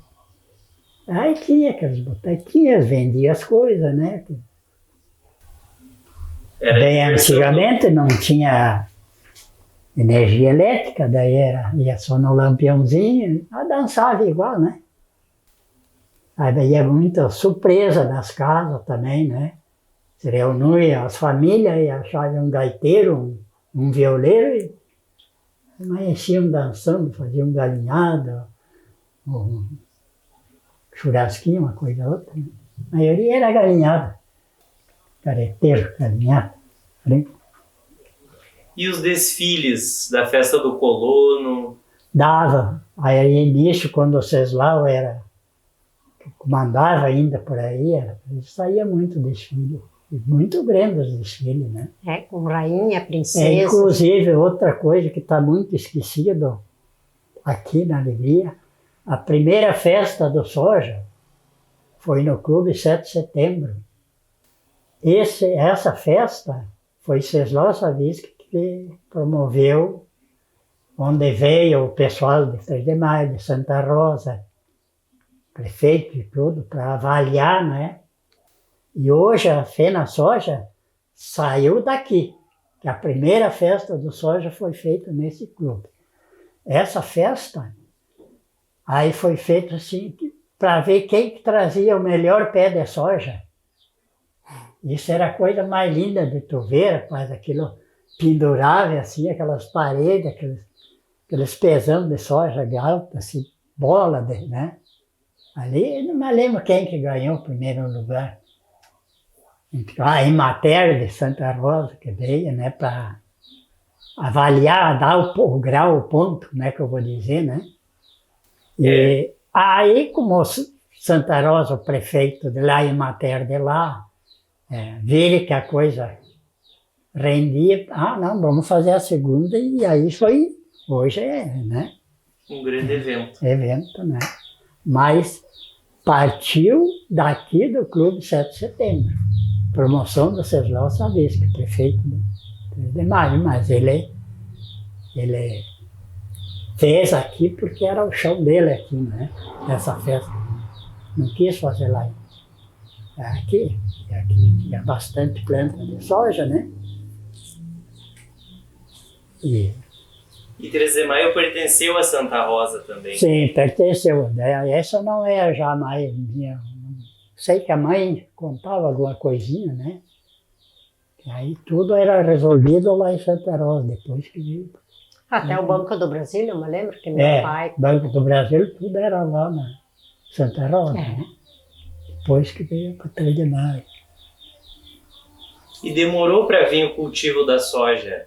aí tinha aquelas botequinhas, vendia as coisas, né? Era Bem, diversão antigamente não tinha energia elétrica, daí ia só no lampiãozinho, dançava igual, né? Aí ia muita surpresa nas casas também, né? Se reunia as famílias e achavam um gaiteiro, um violeiro e amanheciam dançando, faziam galinhada, um churrasquinho, uma coisa ou outra. Né? A maioria era galinhada, careteiro, galinhada. Né? E os desfiles da festa do colono? Dava, aí nisso, quando o Ceslau comandava ainda por aí, saía muito desfile. Muito grande os desfiles, né? Com rainha, princesa. Inclusive, outra coisa que está muito esquecido aqui na Alegria, a primeira festa do Soja foi no Clube 7 de Setembro. Essa festa foi Ceslau Savisky que promoveu, onde veio o pessoal de 3 de Maio, de Santa Rosa, prefeito e tudo, para avaliar, né? E hoje a Fena Soja saiu daqui, que a primeira festa do soja foi feita nesse clube. Essa festa, aí foi feita assim, para ver quem que trazia o melhor pé de soja. Isso era a coisa mais linda de tu ver, rapaz, aquilo pendurava assim, aquelas paredes, aqueles pezão de soja alto, assim, bola, né? Ali, não me lembro quem que ganhou o primeiro lugar. A Emater de Santa Rosa, que veio, né, para avaliar, dar o grau, o ponto, né, que eu vou dizer, né. E aí, como Santa Rosa, o prefeito de lá, Emater de lá, viram que a coisa rendia, não, vamos fazer a segunda, e aí foi, hoje né. Um grande evento. Evento, né. Mas partiu daqui do Clube 7 de Setembro. Promoção do Ceslau Savisky, prefeito de Maio, mas ele fez aqui porque era o chão dele aqui, né? Essa festa. Não quis fazer lá. Aqui tinha bastante planta de soja, né? E 3 de Maio pertenceu a Santa Rosa também. sim, pertenceu. Essa não é já mais minha. Sei que a mãe contava alguma coisinha, né? E aí tudo era resolvido lá em Santa Rosa, depois que veio. Até o Banco do Brasil, eu me lembro que meu pai... Banco do Brasil, tudo era lá na Santa Rosa, né? Depois que veio para 3 de Maio. E demorou para vir o cultivo da soja?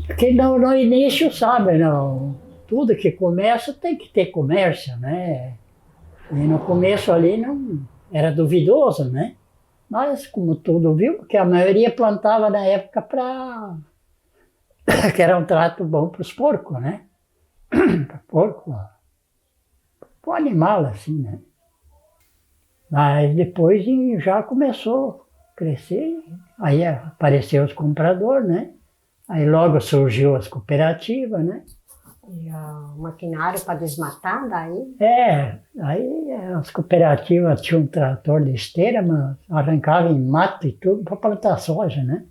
Porque no início, sabe, não, tudo que começa tem que ter comércio, né? E no começo ali não era duvidoso, né? Mas como tudo viu, porque a maioria plantava na época para que era um trato bom para os porcos, né? Para porco, para o animal assim, né? Mas depois já começou a crescer, aí apareceu os compradores, né? Aí logo surgiu as cooperativas, né? E o maquinário para desmatar, daí? Aí as cooperativas tinham um trator de esteira, mas arrancava em mato e tudo para plantar soja, né?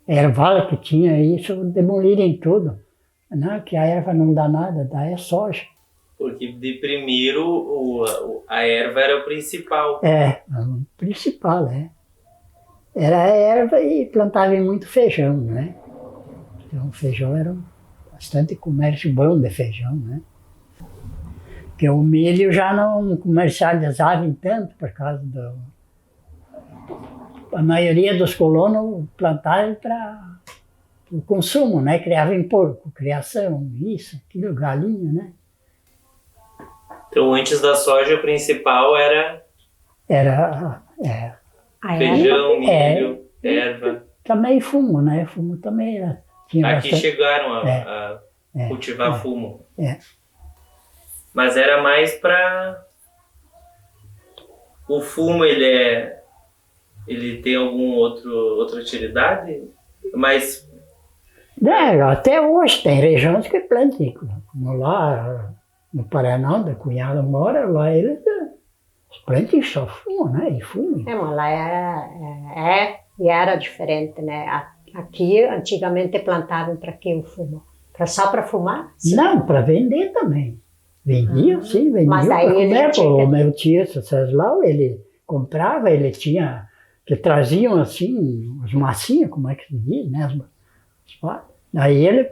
Erval que tinha isso, demoliram tudo. Não, que a erva não dá nada, dá é soja. Porque de primeiro a erva era o principal. O principal, Era a erva e plantava muito feijão, né? Então o feijão era bastante comércio bom de feijão, né? Porque o milho já não comercializava em tanto por causa a maioria dos colonos plantavam para o consumo, né? Criavam porco, criação, isso, aquilo, galinha, né? Então antes da soja o principal era feijão, milho, erva. Também fumo, né? Fumo também era. Tinha Aqui bastante. chegaram a cultivar fumo. Mas era mais para... O fumo, ele tem outra utilidade? Mas... até hoje tem regiões que plantam, como lá no Paraná, onde a cunhada mora, lá eles plantam só fumo, né? E fumo. Mas lá era diferente, né? Aqui, antigamente, plantavam para que o fumo? Só para fumar? Sim. Não, para vender também. Vendiam, sim, vendiam. Mas daí o meu tio Ceslau, ele comprava, ele tinha, que traziam assim, as massinhas, como é que se diz, né? Daí ele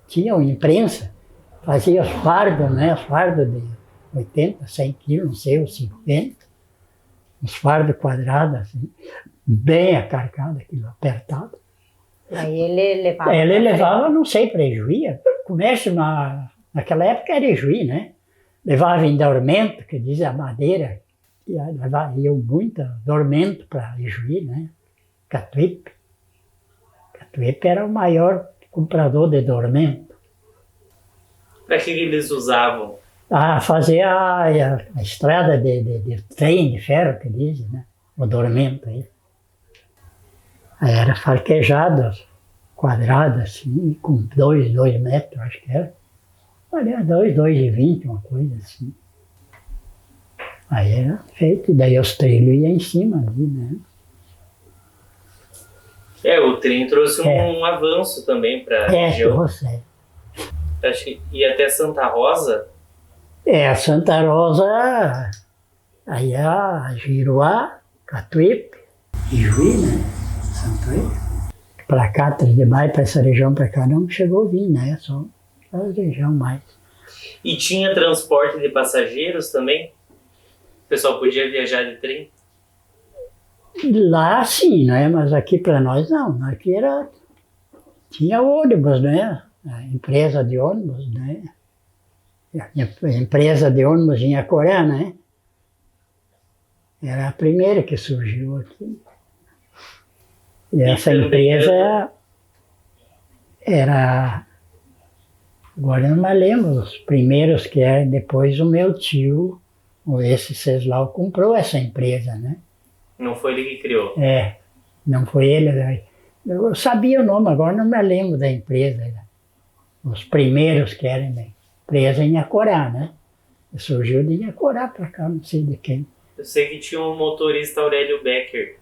tinha uma imprensa, fazia os fardos, né? Os fardos de 80, 100 quilos, não sei, os 50. Uns fardos quadrados, assim, bem acarcado, aquilo apertado. Aí ele levava... Ele levava, não sei, para Ijuí. Comércio naquela época era Ijuí, né? Levava em dormento, que diz a madeira. Iam muito dormento para Ijuí, né? Catuípe. Catuípe era o maior comprador de dormento. Para que eles usavam? Fazer a estrada de trem, de ferro, que diz, né? O dormento aí. Aí era farquejado, quadrado assim, com 2 metros, acho que era. Olha, 2,20, uma coisa assim. Aí era feito, e daí os trilhos iam em cima ali, né? O trem trouxe um avanço também para a região. Acho que ia até Santa Rosa. A Santa Rosa, aí a Giruá, Catuípe, Ijuí, né? Para cá, 3 de maio, para essa região para cá, não chegou a vir, né? Só a região mais. E tinha transporte de passageiros também? O pessoal podia viajar de trem? Lá sim, né? Mas aqui para nós não. Aqui tinha ônibus, né? A empresa de ônibus, né? A empresa de ônibus em Acorá, né? Era a primeira que surgiu aqui. E essa empresa era, agora eu não me lembro, os primeiros que eram, depois o meu tio, esse Ceslau, comprou essa empresa, né? Não foi ele que criou? Não foi ele. Eu sabia o nome, agora não me lembro da empresa. Os primeiros que eram da empresa em Acorá, né? Surgiu de Acorá para cá, não sei de quem. Eu sei que tinha um motorista, Aurélio Becker.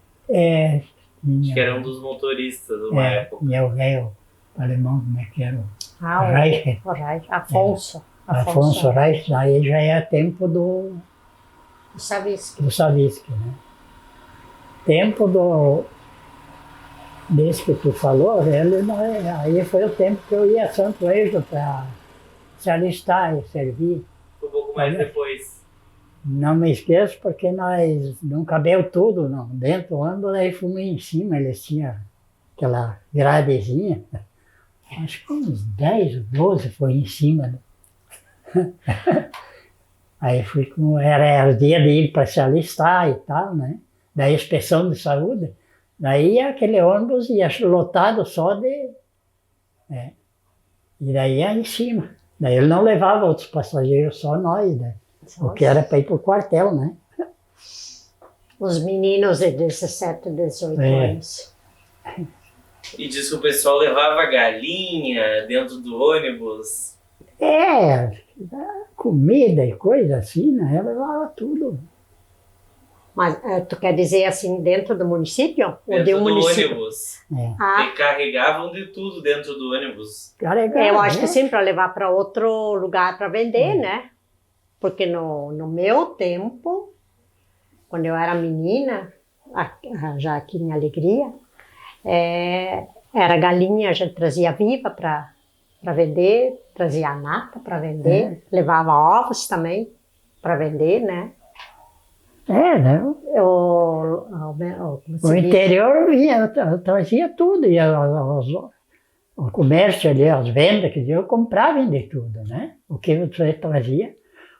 Acho que era um dos motoristas de uma época. E o velho alemão, como é que era? O Reich. Afonso. Afonso Reich, aí já é tempo do Savitzky, né? Tempo desse que tu falou, aí foi o tempo que eu ia a Santo Ângelo para se alistar e servir. Um pouco mais depois. Não me esqueço porque nós não cabeu tudo não. Dentro do ônibus, aí fomos em cima, eles tinham aquela gradezinha. Acho que uns 10 ou 12 foi em cima. Né? Aí fui era o dia de ir para se alistar e tal, né? Da inspeção de saúde. Daí aquele ônibus ia lotado só de... E daí ia em cima. Daí ele não levava outros passageiros, só nós, né? O que era para ir para o quartel, né? Os meninos de 17, 18 anos. E diz que o pessoal levava galinha dentro do ônibus. Comida e coisa assim, né? Levava tudo. Mas tu quer dizer assim, dentro do município? Dentro do ônibus. E carregavam de tudo dentro do ônibus. Eu acho que sim, para levar para outro lugar para vender, né? Porque no meu tempo, quando eu era menina, já aqui em Alegria, era galinha, a gente trazia viva para vender, trazia a nata para vender, levava ovos também para vender, né? Né? O interior vinha, trazia tudo, e o comércio ali, as vendas, que eu comprava de tudo, né? O que você trazia.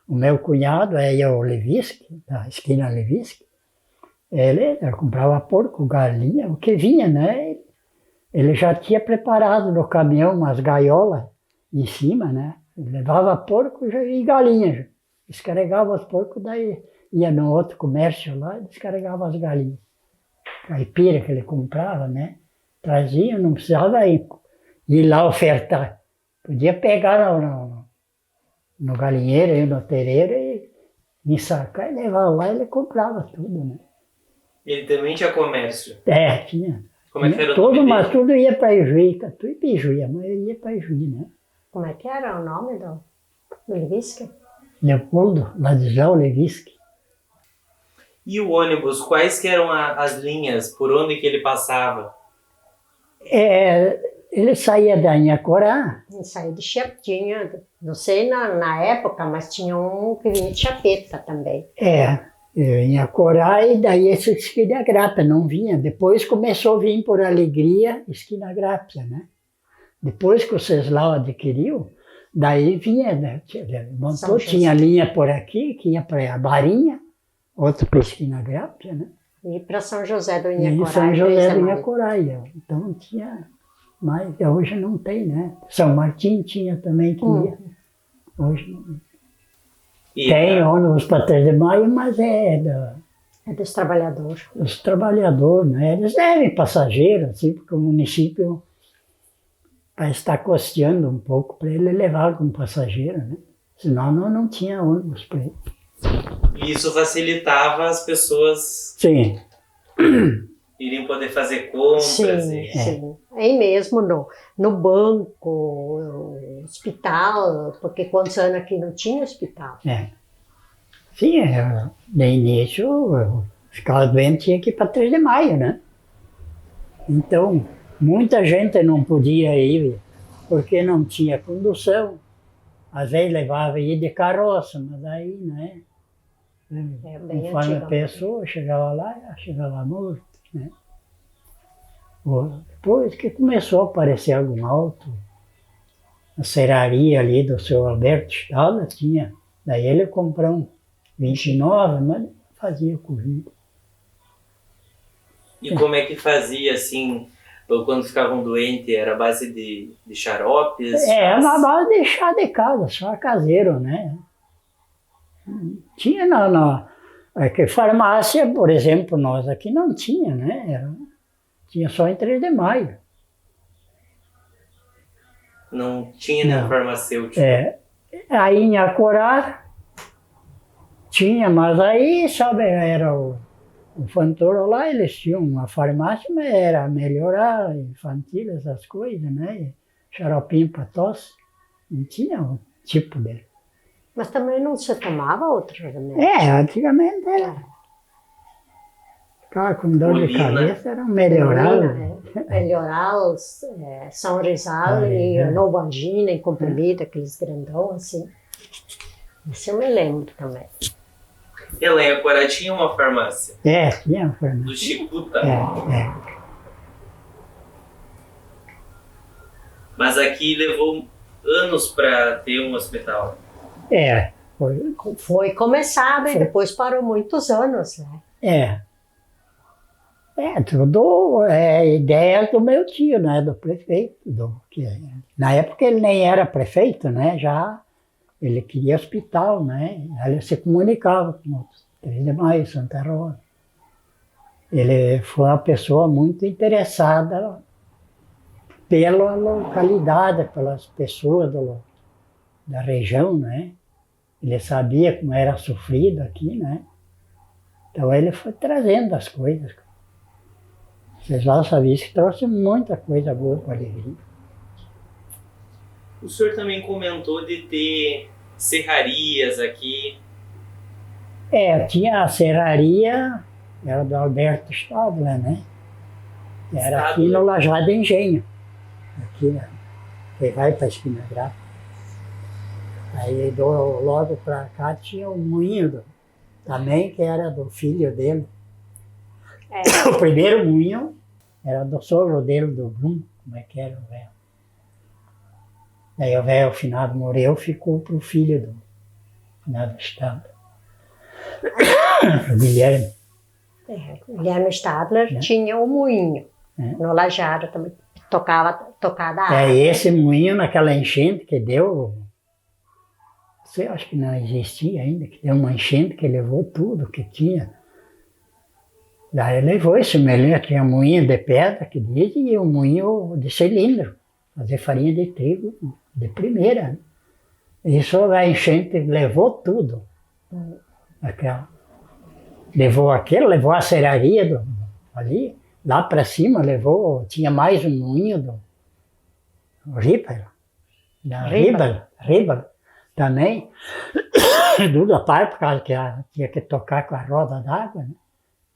O meu cunhado, o Levinsky, da esquina Levinsky, ele comprava porco, galinha, o que vinha, né? Ele já tinha preparado no caminhão umas gaiolas em cima, né? Levava porco e galinha. Descarregava os porcos, daí ia no outro comércio lá e descarregava as galinhas. Caipira que ele comprava, né? Trazia, não precisava ir lá ofertar. Podia pegar no galinheiro, ir no terreiro e ensacar e levar lá, ele comprava tudo, né? Ele também tinha comércio. É, tinha. Como é que era o Tudo, nome mas dele? tudo ia para Ijuí, tudo ia para Ijuí, a maioria ia para Ijuí, né? Como é que era o nome do Levisque? Leopoldo, Ladislau Levisque. E o ônibus, quais que eram as linhas, por onde que ele passava? Ele saía da Inhacorá, Ele saiu de Chapinha, não sei na época, mas tinha um que vinha de Chapeta também. Inhacorá, e daí esse Esquina Grápia não vinha. Depois começou a vir por Alegria, Esquina Grápia, né? Depois que o Ceslau adquiriu, daí vinha, né? Montou, tinha linha por aqui, que ia para a Barinha, outra para Esquina Grápia, né? E para São José do E Inhacorá. São José do Inhacorá. Então tinha, mas hoje não tem, né? São Martim tinha também que ia. Hoje não. Tem ônibus para 3 de Maio, mas é dos trabalhadores. Dos trabalhadores, né? Eles devem passageiros, assim, porque o município vai estar custeando um pouco para ele levar como passageiro, né? Senão não tinha ônibus para ele. E isso facilitava as pessoas Sim. irem poder fazer compras. Sim. Aí mesmo no banco, no hospital, porque quantos anos aqui não tinha hospital. Sim, no início, ficava doente, tinha que ir para 3 de Maio, né? Então, muita gente não podia ir, porque não tinha condução. Às vezes levava ir de carroça, mas aí, né? Conforme a pessoa chegava lá, chegava morto, né? Depois que começou a aparecer algum auto, a serraria ali do seu Alberto Stahler tinha, daí ele comprou um 29, mas fazia corrida. E como é que fazia, assim, quando ficavam doentes, era a base de xaropes? Na base de chá de casa, só caseiro, né? Tinha que farmácia, por exemplo, nós aqui não tinha, né? Tinha só em 3 de Maio. Não tinha nenhum farmacêutico. Aí em Acorá tinha, mas aí, sabe, era o Fantoro lá, eles tinham uma farmácia, mas era melhorar infantil, essas coisas, né? Xaropinho para tosse, não tinha o tipo dele. Mas também não se tomava outro remédio? Antigamente era. Ficava com dor de cabeça, era melhorar. Melhorar os São Rizal e Novangina em comprimido, aqueles grandão assim. Isso eu me lembro também. E lá em Acorá tinha uma farmácia? Tinha uma farmácia. Do Chicuta? Mas aqui levou anos para ter um hospital. Foi começado e depois parou muitos anos, né? Tudo ideia do meu tio, né? Do prefeito. Na época ele nem era prefeito, né? Já ele queria hospital, né? Ele se comunicava com outros. 3 de Maio, Santa Rosa. Ele foi uma pessoa muito interessada pela localidade, pelas pessoas da região, né? Ele sabia como era sofrido aqui, né? Então ele foi trazendo as coisas. Vocês lá sabiam que trouxe muita coisa boa para a Alegria. O senhor também comentou de ter serrarias aqui. Tinha a serraria, era do Alberto Stadler, né? Era aqui no Lajado Engenho. Aqui, né? Que vai para a Esquina Grápia. Aí logo para cá tinha o moinho também, que era do filho dele. O primeiro moinho era do sogro dele, do Bruno, como é que era o velho. Daí o velho, finado, morreu, ficou para o filho do finado Stadler. O Guilherme. Guilherme Stadler tinha o moinho. No Lajeado também tocada a água. Esse moinho naquela enchente que deu, sei, acho que não existia ainda, que deu uma enchente que levou tudo que tinha. Daí levou esse moinho, tinha moinho de pedra, que diz, e um moinho de cilindro, fazer farinha de trigo de primeira. Né? Isso a enchente levou tudo. Aquela. Levou aquele, levou a serraria ali, lá para cima levou, tinha mais um moinho do Ribal também, tudo a par, por causa que tinha que tocar com a roda d'água, né?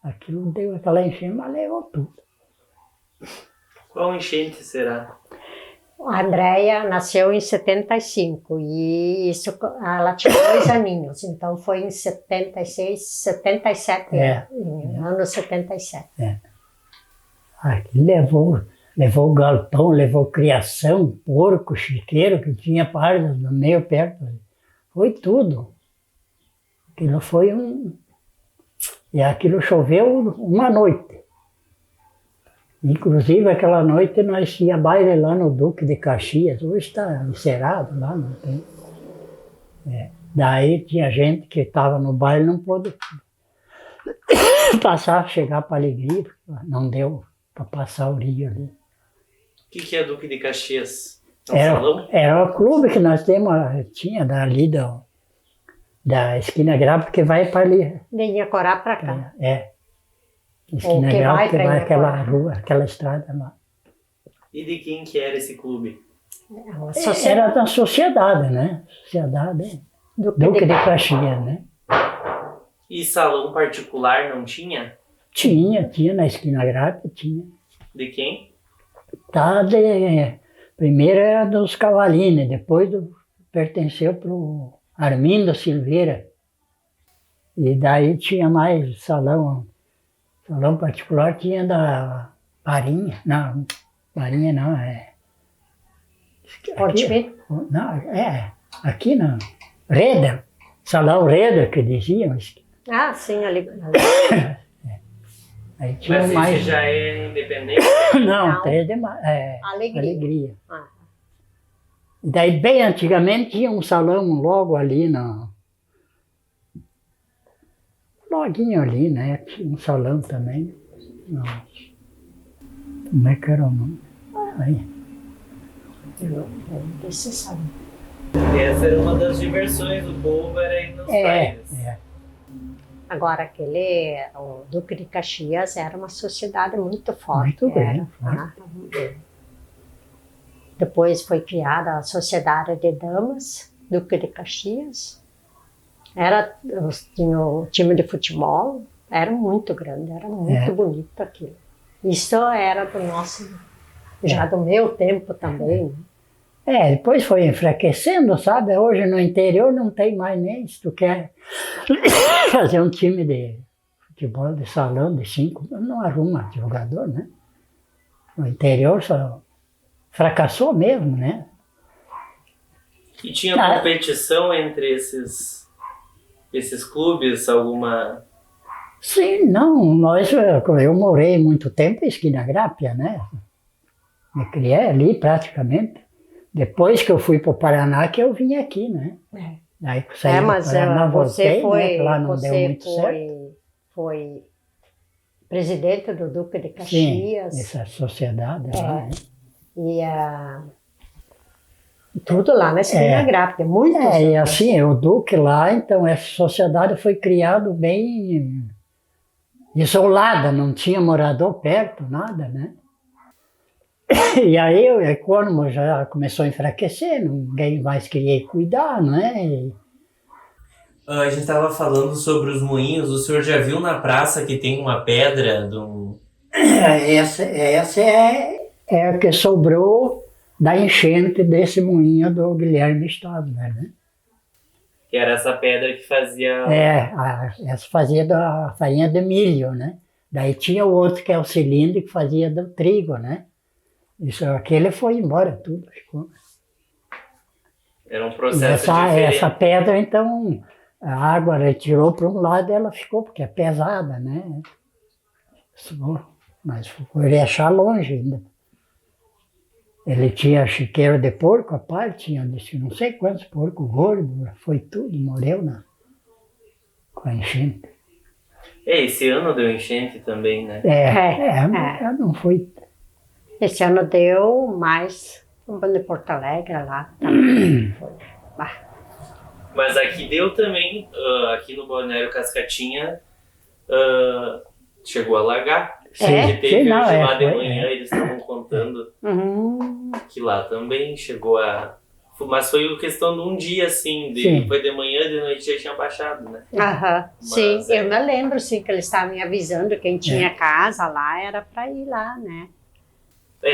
Aquilo deu aquela enchente, mas levou tudo. Qual enchente será? A Andréia nasceu em 75 e isso, ela tinha 2 aninhos, então foi em 76, 77, ano 77. Aqui levou galpão, levou criação, porco, chiqueiro, que tinha pardas no meio perto. Foi tudo. Aquilo foi E aquilo choveu uma noite. Inclusive, aquela noite nós tinha baile lá no Duque de Caxias. Hoje está encerrado lá, não tem. Daí tinha gente que estava no baile e não pôde passar, chegar para Alegria. Não deu para passar o rio ali. O que é Duque de Caxias? Salão? Era o clube que nós tinha dali da Esquina Grávida, que vai para ali. De Inhacorá para cá. Esquina Grávida, que vai aquela rua, aquela estrada lá. E de quem que era esse clube? Era da sociedade, né? Sociedade Duque de Caxias, né? E salão particular não tinha? Tinha na Esquina Grávida, tinha. De quem? Primeiro era dos Cavalini, depois pertenceu para o Armindo Silveira. E daí tinha mais salão particular, tinha da Marinha. Não, Marinha não, Porto Não, aqui não. Reda, Salão Reda, que diziam. Ah, sim, ali. Aí tinha Mas mais. esse já é independente? Não, Alegria. E daí, bem antigamente, tinha um salão logo ali loguinho ali, né? Tinha um salão também. Nossa. Como é que era o nome? Aí. Esse salão. Essa era uma das diversões do povo, era ir nos bailes. Agora, o Duque de Caxias era uma sociedade muito forte. Muito bem. Depois foi criada a Sociedade de Damas, Duque de Caxias. Tinha o time de futebol, era muito grande, era muito bonito aquilo. Isso era já do meu tempo também. Depois foi enfraquecendo, sabe? Hoje no interior não tem mais nem, se tu quer fazer um time de futebol de salão de 5, não arruma jogador, né? No interior só fracassou mesmo, né? E tinha competição entre esses clubes, alguma? Sim, não, eu morei muito tempo em Esquina Grápia, né? Me criei ali praticamente. Depois que eu fui para o Paraná, que eu vim aqui, né? Daí saí do Paraná, voltei, né? Que lá não deu muito certo. Foi presidente do Duque de Caxias. Sim, essa sociedade lá, né? E tudo lá na Esquina Grápia, muitos. E assim, o Duque lá, então, essa sociedade foi criada bem isolada, não tinha morador perto, nada, né? E aí o econômico já começou a enfraquecer, ninguém mais queria cuidar, não é? A gente estava falando sobre os moinhos, o senhor já viu na praça que tem uma pedra Essa é a que sobrou da enchente desse moinho do Guilherme Stadler, né? Que era essa pedra que fazia... essa fazia da farinha de milho, né? Daí tinha o outro que é o cilindro que fazia do trigo, né? Aquele foi embora, tudo ficou. Era um processo diferente. Essa pedra, então, a água retirou para um lado e ela ficou, porque é pesada, né? mas foi achar longe ainda. Ele tinha chiqueiro de porco, a parte, tinha disse, não sei quantos porcos gordos, foi tudo, morreu com a enchente. Esse ano deu enchente também, né? Não foi. Esse ano deu mais um bando de Porto Alegre lá. Também. Foi. Mas aqui deu também, aqui no Balneário Cascatinha, chegou a alagar. Sim, Teve não, hoje lá de foi, manhã, eles estavam contando que lá também chegou a... Mas foi questão de um dia, assim, Sim. foi de manhã, de noite já tinha baixado, né? Sim, Mas, eu me lembro, sim, que eles estavam me avisando, quem tinha casa lá era para ir lá, né?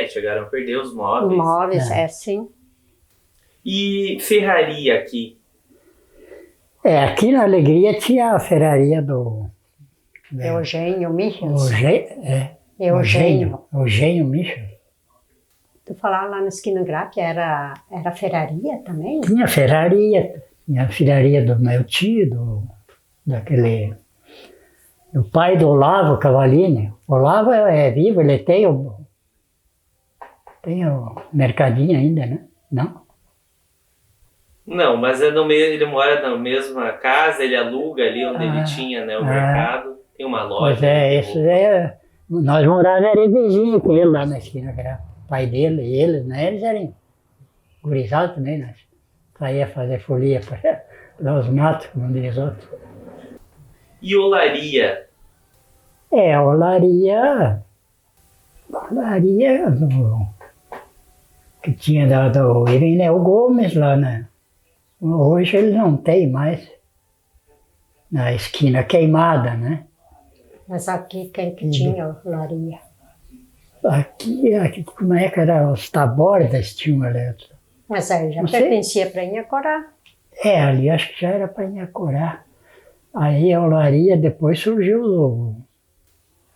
Chegaram a perder os móveis. Os móveis, sim. E ferraria aqui? Aqui na Alegria tinha a ferraria do... Eugênio Michels. Eugênio Michels. Tu falava lá na esquina Grapp, era ferraria também? Tinha a ferraria do meu tio, do pai do Olavo Cavalini. O Olavo é vivo, ele tem o mercadinho ainda, né? Não? Não, mas ele mora na mesma casa, ele aluga ali onde ele tinha, né, o mercado. Tem uma loja. Pois nós morávamos era vizinho com ele lá na esquina, que era o pai dele e eles, né? Eles eram gurizados também, nós saía fazer folia para os matos, como diz outros. E olaria? A olaria que tinha do Irineu Gomes lá, né? Hoje ele não tem mais, na esquina Queimada, né? Mas aqui quem que tinha olaria? Aqui como é que era? Os Tabordas tinham ali. Mas aí já pertencia para Inhacorá. Ali acho que já era para Inhacorá. Aí a olaria depois surgiu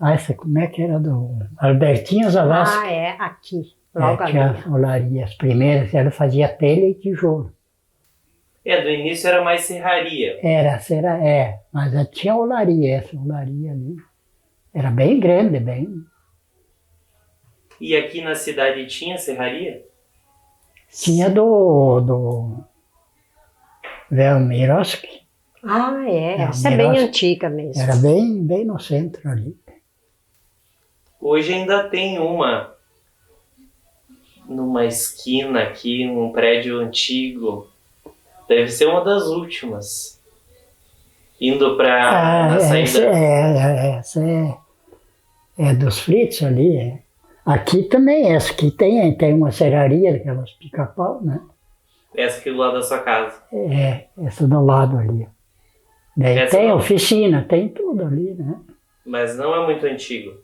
essa como é que era? Do Albertinho Zavascki. Aqui, logo ali. Tinha olaria. As primeiras ela fazia telha e tijolo. Do início era mais serraria. Mas tinha olaria, essa olaria ali. Era bem grande, bem. E aqui na cidade tinha serraria? Tinha do Velmiroski. Essa é bem antiga mesmo. Era bem no centro ali. Hoje ainda tem numa esquina aqui, um prédio antigo. Deve ser uma das últimas. Indo para a saída. Essa é dos Fritz ali. Aqui também, essa aqui tem uma serraria, daquelas pica-pau, né? Essa aqui do lado da sua casa. Essa do lado ali. Daí tem oficina, tem tudo ali, né? Mas não é muito antigo.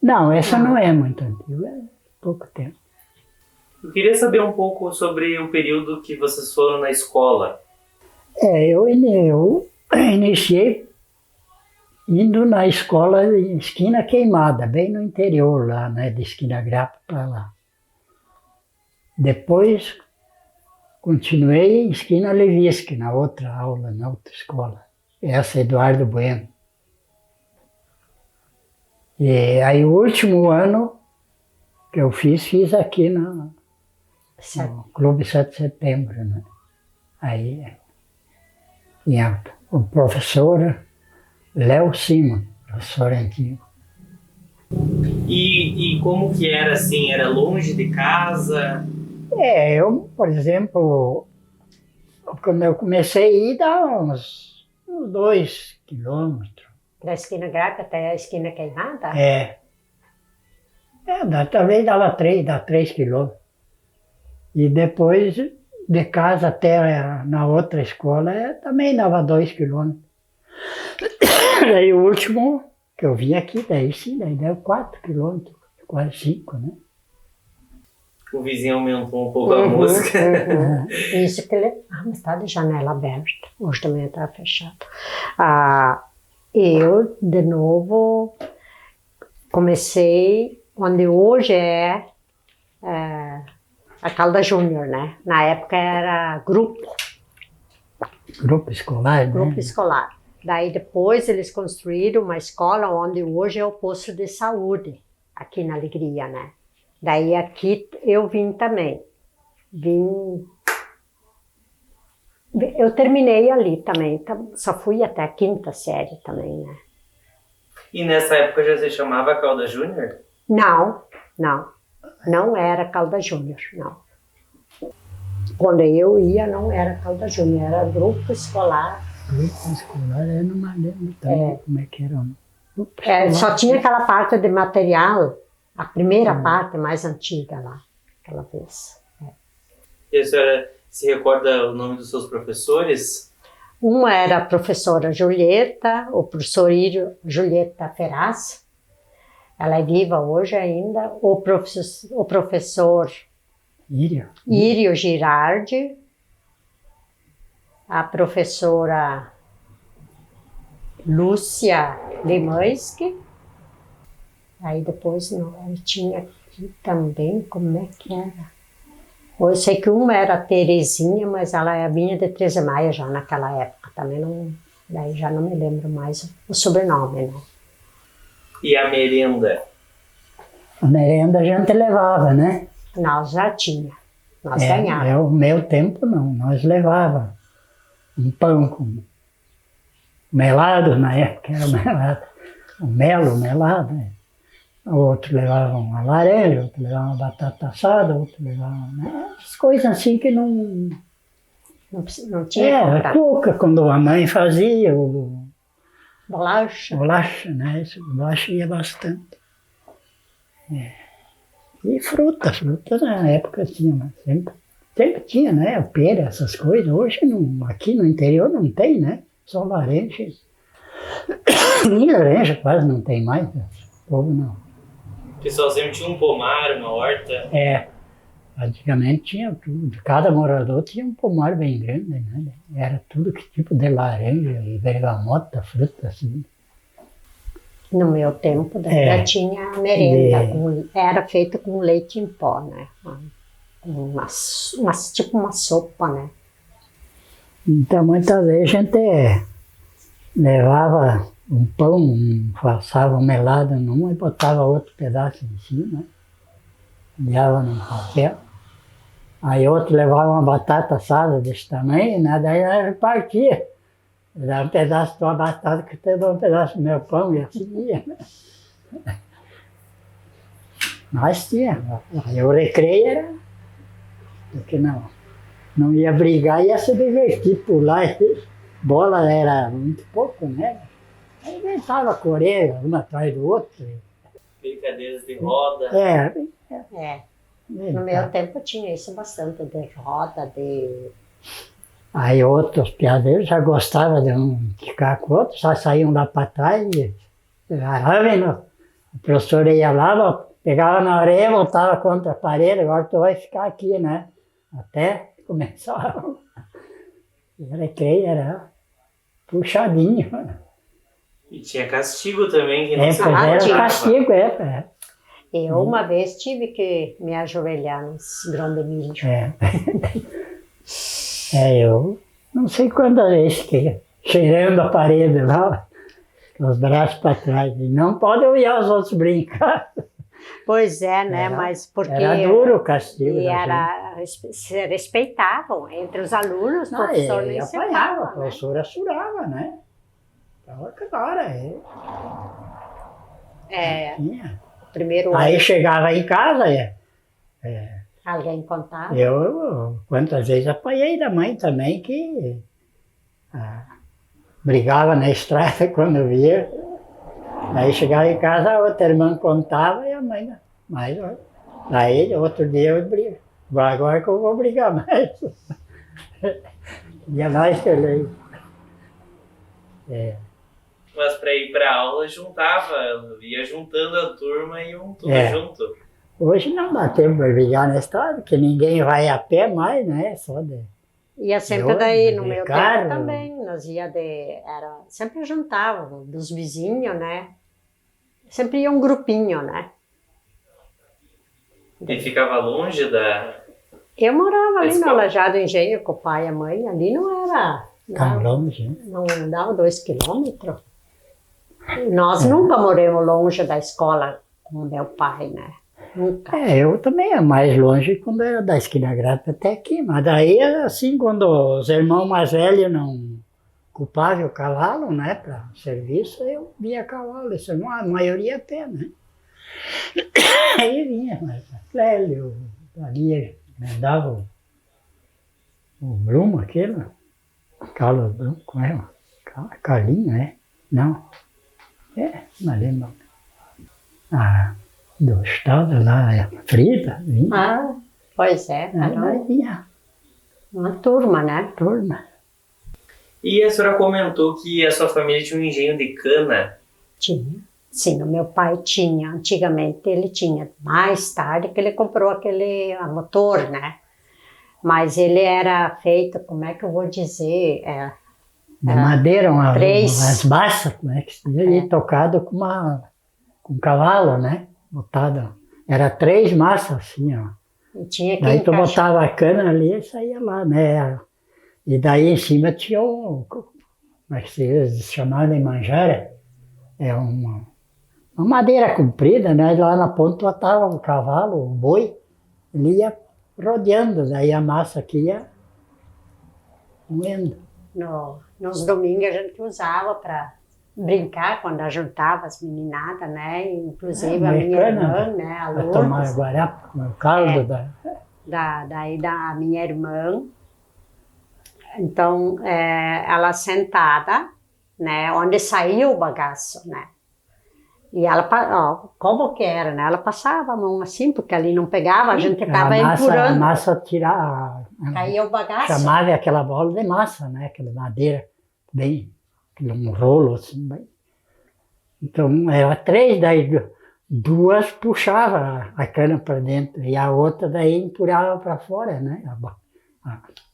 Não, essa não é muito antiga, é pouco tempo. Eu queria saber um pouco sobre o período que vocês foram na escola. Eu iniciei indo na escola em Esquina Queimada, bem no interior lá, né, de Esquina Grapa para lá. Depois continuei em Esquina Levisque, na outra aula, na outra escola. Essa é Eduardo Bueno. E aí o último ano que eu fiz aqui no Clube 7 de Setembro, né? Aí tinha o professor Léo Simon, professor antigo. E como que era assim? Era longe de casa? Eu, por exemplo, quando eu comecei a ir, dava uns 2 quilômetros. Da esquina Grapa até a esquina Queimada? Talvez dava 3 quilômetros. E depois, de casa até na outra escola, também dava 2 quilômetros. Daí o último que eu vim aqui, daí deu 4 quilômetros, quase 5, né? O vizinho aumentou um pouco a música. Isso que ele... mas está de janela aberta. Hoje também está fechado. Eu, de novo, comecei onde hoje é a Calda Júnior, né? Na época era grupo. Grupo escolar, né? Grupo escolar. Daí depois eles construíram uma escola onde hoje é o posto de saúde. aqui na Alegria, né? Daí aqui eu vim também. Eu terminei ali também, só fui até a 5ª série também, né? E nessa época já se chamava Calda Júnior? Não era Calda Júnior, não. Quando eu ia, não era Calda Júnior, era grupo escolar. Grupo escolar, eu não me lembro também como é que era. Só tinha aquela parte de material, a primeira parte mais antiga lá, aquela vez. E a senhora se recorda o nome dos seus professores? Uma era a professora Julieta, o professor Julieta Ferraz, ela é viva hoje ainda, o professor Írio Girardi, a professora Lúcia Limansky, aí depois tinha aqui também, como é que era? Eu sei que uma era a Terezinha, mas ela vinha de 13 Maio já naquela época, também não, daí já não me lembro mais o sobrenome, né? E a merenda? A merenda a gente levava, né? Nós já tinha, nós ganhávamos. No meu tempo não, nós levava um pão com melado, na época era melado, o melado, né? O outro levava uma laranja, outro levava uma batata assada, outro levava as coisas assim que não tinha cuca, quando a mãe fazia, bolacha, né? Bolacha ia bastante. E frutas na época tinha, sempre tinha, né? Pera, essas coisas. Hoje aqui no interior não tem, né? Só laranja. Nem laranja quase não tem mais, o povo não. O pessoal sempre tinha um pomar, uma horta. Antigamente tinha tudo. Cada morador tinha um pomar bem grande, né? Era tudo que tipo de laranja e bergamota, fruta assim. No meu tempo, já tinha a merenda, era feita com leite em pó, né? Tipo uma sopa, né? Então muitas vezes a gente levava um pão, passava um melado num e botava outro pedaço em cima, olhava num papel. Aí outro levava uma batata assada desse tamanho, né? Daí ela repartia. Dava um pedaço de uma batata que você dá um pedaço do meu pão e assim ia. Mas tinha. Aí o recreio era. Porque não ia brigar, ia se divertir, pular. Bola era muito pouco, né? Aí inventava correr, um atrás do outro. Brincadeiras de roda. No meu tempo tinha isso bastante, de roda, Aí outros piadeiros já gostavam de um ficar com o outro, só saíam lá para trás e o professor ia lá, pegava na orelha, voltava contra a parede, agora tu vai ficar aqui, né? Até começar. O recreio era puxadinho. E tinha castigo também, que não se era castigo, Eu uma vez tive que me ajoelhar nesse grão de milho. Eu não sei quantas vezes que cheirando a parede lá, com os braços para trás, e não pode olhar os outros brincar. Pois é, né? Mas porque era duro o castigo. E se respeitavam entre os alunos, o professor nem se apanhava, a professora surava, né? Estava claro, primeiro aí chegava em casa, alguém contava? Eu quantas vezes apanhei da mãe também, que brigava na estrada quando via. Aí chegava em casa, a outra irmã contava e a mãe, mas aí outro dia eu brigo. Agora que eu vou brigar mais. Dia mais que eu leio. Mas para ir para aula juntava, ia juntando a turma e iam tudo junto. Hoje não dá tempo para brigar na estrada, porque ninguém vai a pé mais, né? Só ia sempre daí, no meu tempo também, nós sempre juntavam, dos vizinhos, né? Sempre ia um grupinho, né? E ficava longe da... Eu morava ali no Lajado Engenho com o pai e a mãe, ali não era... Tão longe, né? Não dava 2 quilômetros. Nós nunca moramos longe da escola o meu pai, né? Nunca. Eu também, é mais longe quando era da esquina grande até aqui, mas daí, assim, quando os irmãos mais velhos não ocupavam o cavalo, né, para serviço, eu via cavalo, isso, a maioria até, né? Aí vinha, mas Clélio, ali, mandava o Bruno, aquele, Carlos Bruno, como é? Carlinho, né? Não, não lembro. Do estado lá, Frida, vinha. Ah, pois é, Aí vinha uma turma, né? turma. E a senhora comentou que a sua família tinha um engenho de cana. Tinha. Sim, o meu pai tinha. Antigamente ele tinha. Mais tarde que ele comprou aquele motor, né? Mas ele era feito, como é que eu vou dizer? De madeira, três. umas massas, como é que se diz? E tocado com um cavalo, né? Botado. Era 3 massas, assim, ó. E tinha que Daí tu encaixar. botava a cana ali e saía lá, né? E daí em cima tinha como é que se diz? Chamava de manjara. É uma madeira comprida, né? Lá na ponta botava o cavalo, o boi, ele ia rodeando, daí a massa aqui ia moendo. Nos domingos a gente usava para brincar, quando juntava as meninadas, né? Inclusive a minha irmã, né? A Para tomar Lourdes, guarapa, o caldo daí da minha irmã. Então, ela sentada, né? Onde saiu o bagaço, né? E ela, como que era, né? Ela passava a mão assim, porque ali não pegava, a gente ficava empurrando. A massa tirava, Caía o bagaço. chamava aquela bola de massa, né? Aquela madeira, bem, um rolo assim, bem. Então, era 3, daí 2 puxava a cana para dentro e a outra daí empurrava para fora, né?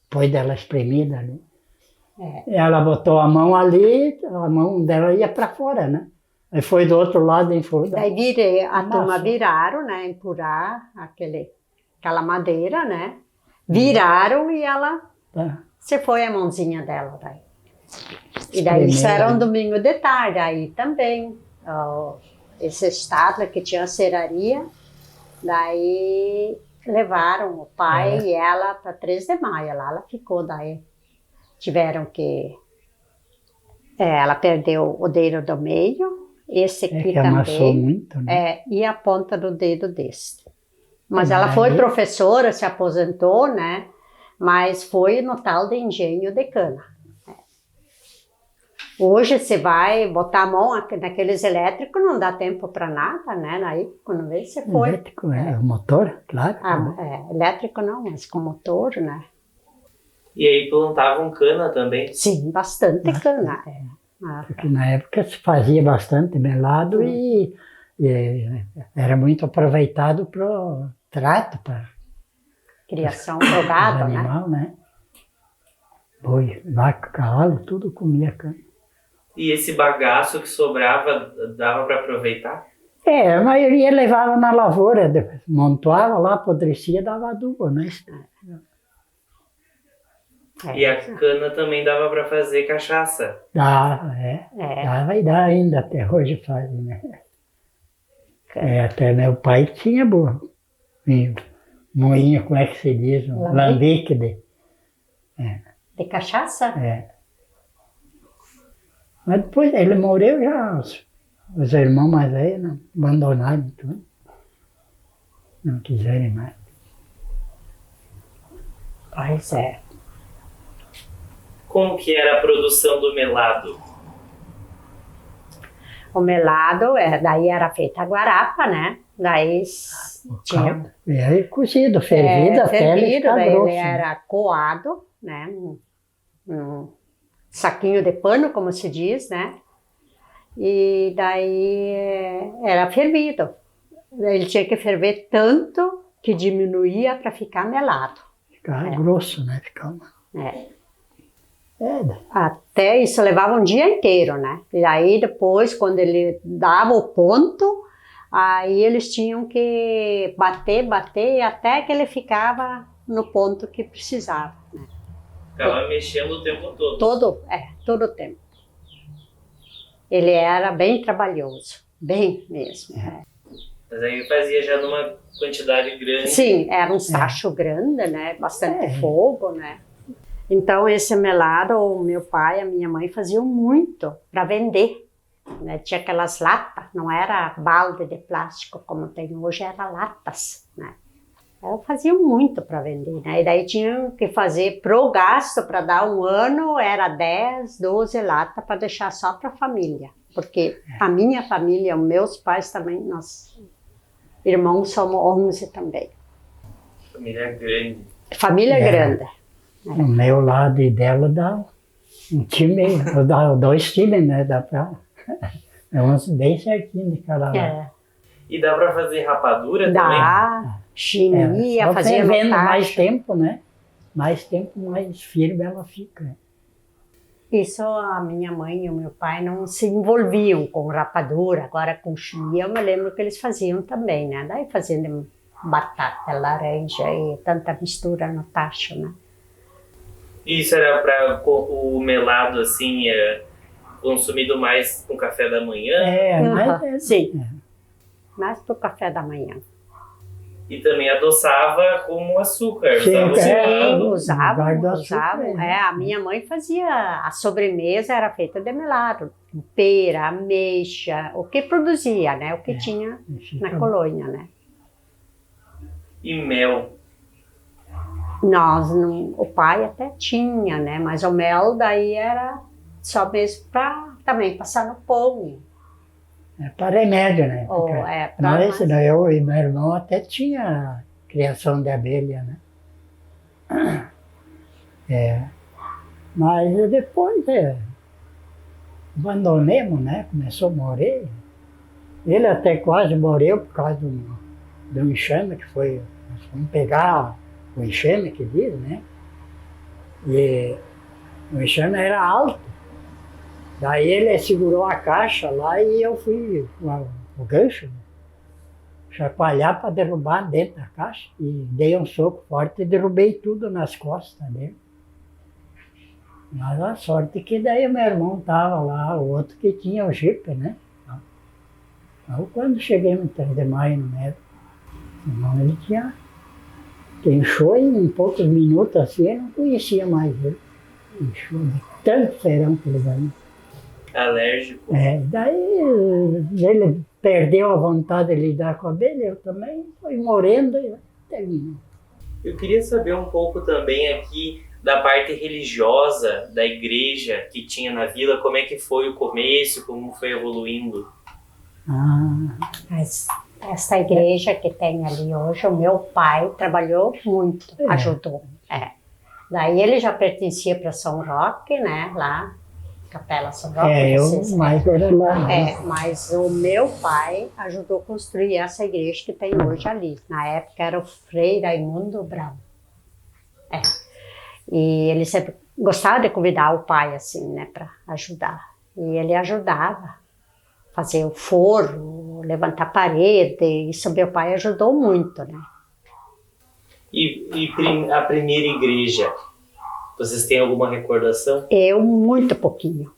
Depois dela espremida ali. Ela botou a mão ali, a mão dela ia para fora, né? Aí foi do outro lado e foi. Daí a turma viraram, né? Empurrar aquela madeira, né? Viraram e ela se foi a mãozinha dela daí. E daí isso era um domingo de tarde, aí também, esse estado que tinha serraria, daí levaram o pai e ela para 3 de maio, lá ela ficou, daí tiveram que, ela perdeu o dedo do meio, esse aqui que amassou também, muito, né? E a ponta do dedo deste. Mas ela foi professora, se aposentou, né? Mas foi no tal de engenho de cana. Hoje você vai botar a mão naqueles elétricos, não dá tempo para nada, né? Aí quando vê você foi. Elétrico, o motor, claro. Elétrico não, mas com motor, né? E aí plantavam cana também? Sim, bastante cana. Porque na época se fazia bastante melado e era muito aproveitado para o trato, para criação do gado, animal, né? Boi, vaca, cavalo, tudo comia cana. E esse bagaço que sobrava, dava para aproveitar? A maioria levava na lavoura, montava lá, apodrecia, dava adubo, né? E a cana também dava para fazer cachaça? Dava, dava e dá ainda, até hoje faz, né? Até meu pai tinha moinho, como é que se diz? Um lambique de cachaça? Mas depois ele morreu já, os irmãos mais velhos não abandonaram tudo. Não quiserem mais. Pois é. Como que era a produção do melado? O melado, daí era feita a guarapa, né? Daí tinha... cozido, fervido até ele ficar daí grosso. Ele era coado, né? Um saquinho de pano, como se diz, né? E daí era fervido. Ele tinha que ferver tanto que diminuía para ficar melado. Ficava grosso, né? Ficava. Até isso levava um dia inteiro, né? E aí depois, quando ele dava o ponto, aí eles tinham que bater até que ele ficava no ponto que precisava. Né? Ficava mexendo o tempo todo? Todo o tempo. Ele era bem trabalhoso, bem mesmo. Mas aí fazia já numa quantidade grande. Sim, era um sacho grande, né? Bastante fogo, né? Então, esse melado, o meu pai e a minha mãe faziam muito para vender, né? Tinha aquelas latas, não era balde de plástico como tem hoje, era latas, né? Então, faziam muito para vender, né? E daí tinham que fazer pro gasto, para dar um ano, era 10, 12 latas para deixar só para a família. Porque a minha família, os meus pais também, nós irmãos somos 11 também. Família grande. Família grande. O meu lado e dela dá um time, dá 2 times, né? Dá pra. É uns bem certinho de cada lado. É. E dá pra fazer rapadura também? Dá, chinia, só fazia fervendo no mais tacho. tempo, né? Mais tempo, mais firme ela fica. Isso a minha mãe e o meu pai não se envolviam com rapadura, agora com chinia eu me lembro que eles faziam também, né? Daí fazendo batata, laranja e tanta mistura no tacho, né? Isso era para o melado, assim, consumido mais com café da manhã. Sim, mas pro café da manhã. E também adoçava com açúcar. Sim, Usavam. A minha mãe fazia, a sobremesa era feita de melado, pera, ameixa, o que produzia, né? O que tinha na colônia, né? E mel. Nós, o pai até tinha, né? Mas o mel daí era só mesmo para também passar no pão. É para remédio, né? Ou, Nós, eu e meu irmão até tinha criação de abelha, né? Mas depois abandonemos, né? Começou a morrer. Ele até quase morreu por causa do enxame que foi. Nós fomos pegar o enxame que diz, né? E o enxame era alto. Daí ele segurou a caixa lá e eu fui o gancho, chacoalhar para derrubar dentro da caixa. E dei um soco forte e derrubei tudo nas costas dele. Mas a sorte que daí meu irmão estava lá, o outro que tinha o jipe, né? Então quando cheguei no 3 de maio no médico, irmão, ele tinha... Inchou em poucos minutos assim, eu não conhecia mais ele. Inchou de tanto serão que ele ganhou. Alérgico. Daí ele perdeu a vontade de lidar com a abelha, eu também fui morrendo e terminou. Eu queria saber um pouco também aqui da parte religiosa da igreja que tinha na vila, como é que foi o começo, como foi evoluindo? Essa igreja que tem ali hoje, o meu pai trabalhou muito, ajudou. Daí ele já pertencia para São Roque, né, lá. Capela São Roque. Mais era lá. Mas o meu pai ajudou a construir essa igreja que tem hoje ali. Na época era o Frei Raimundo Brown. E ele sempre gostava de convidar o pai, assim, né, para ajudar. E ele ajudava, fazer o forro, levantar parede. Isso meu pai ajudou muito, né. E a primeira igreja? Vocês têm alguma recordação? Eu, muito pouquinho.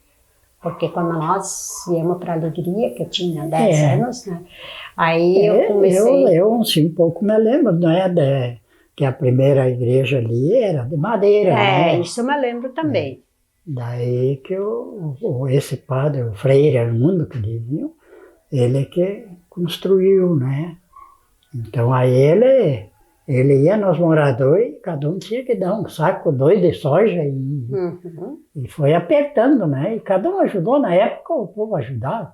Porque quando nós viemos para a Alegria, que eu tinha 10 anos, né? Aí eu comecei... Eu sim, pouco me lembro, não é? Que a primeira igreja ali era de madeira, né? Isso eu me lembro também. Daí que esse padre, o Frei Raimundo, que diziam, ele que construiu, né? Então aí ele ia nos moradores, cada um tinha que dar um saco 2 de soja e foi apertando, né? E cada um ajudou, na época o povo ajudava.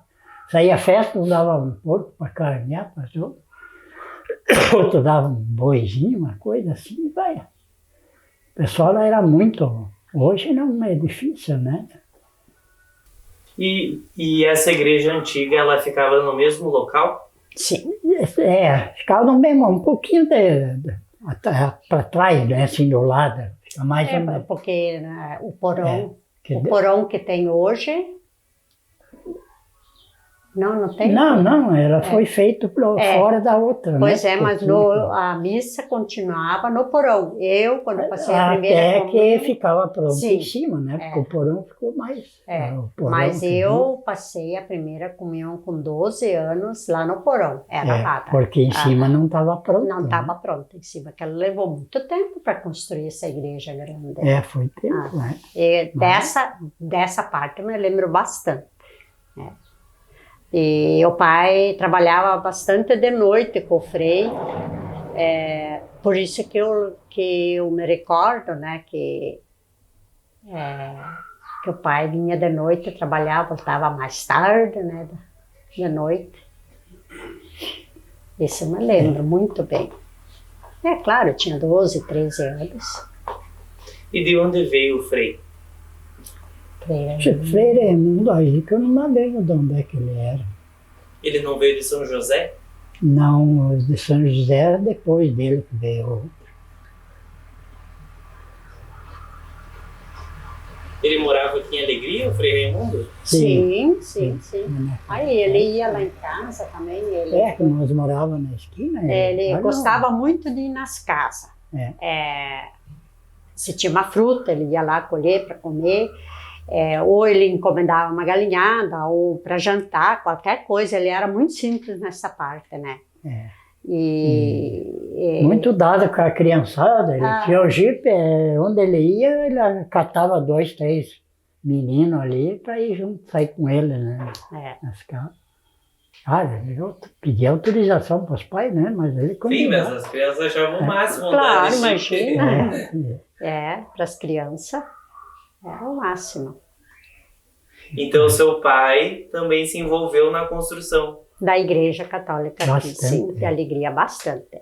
Saía festa, um dava um porco para carnear, outro dava um boizinho, uma coisa assim, vai. O pessoal era muito, hoje não é difícil, né? E essa igreja antiga, ela ficava no mesmo local? Sim, ficava no mesmo, um pouquinho para trás, né, assim, do lado. Fica mais porque o porão que tem hoje Não tem? Não, ela foi feita fora da outra, Pois né? mas a missa continuava no porão. Eu, quando passei a primeira Até comunhão... que ficava pronto Sim. em cima, né? Porque o porão ficou mais... o porão Mas que eu passei a primeira comunhão com 12 anos lá no porão. Era lá. porque em cima não estava pronto. Não né? estava pronta em cima, que ela levou muito tempo para construir essa igreja grande. Foi tempo, né? E dessa parte eu me lembro bastante. E o pai trabalhava bastante de noite com o Frei, por isso que eu me recordo, né, que o pai vinha de noite, trabalhava, voltava mais tarde, né, de noite. Isso eu me lembro muito bem. É claro, eu tinha 12, 13 anos. E de onde veio o Frei? Frei Raimundo aí, que eu não me lembro de onde é que ele era. Ele não veio de São José? Não, os de São José era depois dele que veio outro. Ele morava aqui em Alegria, o Frei Raimundo? Sim. Aí ele ia lá em casa também. Que nós morávamos na esquina. Ele gostava muito de ir nas casas. Se tinha uma fruta, ele ia lá colher para comer. Ou ele encomendava uma galinhada, ou para jantar, qualquer coisa. Ele era muito simples nessa parte, né? Muito dado com a criançada. Ele tinha o jipe, onde ele ia, ele catava 2, 3 meninos ali para ir junto, sair com ele, né? Nas casas. Eu pedia autorização para os pais, né? Mas ele Sim, mas as crianças achavam o máximo. Claro, imagina. Para as crianças. Era o máximo. Então, seu pai também se envolveu na construção da Igreja Católica aqui, bastante, sim, de Alegria, bastante.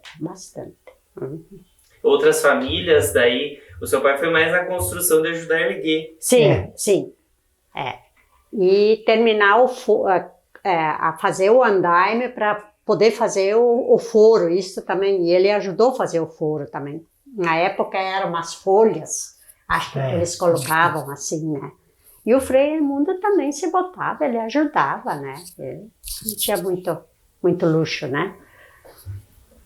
Outras famílias, daí, o seu pai foi mais na construção de ajudar a erguer. Sim. E terminar a fazer o andaime para poder fazer o foro, isso também. E ele ajudou a fazer o foro também. Na época eram umas folhas, acho que eles colocavam assim, né? E o Frei Raimundo também se botava, ele ajudava, né? Ele não tinha muito luxo, né?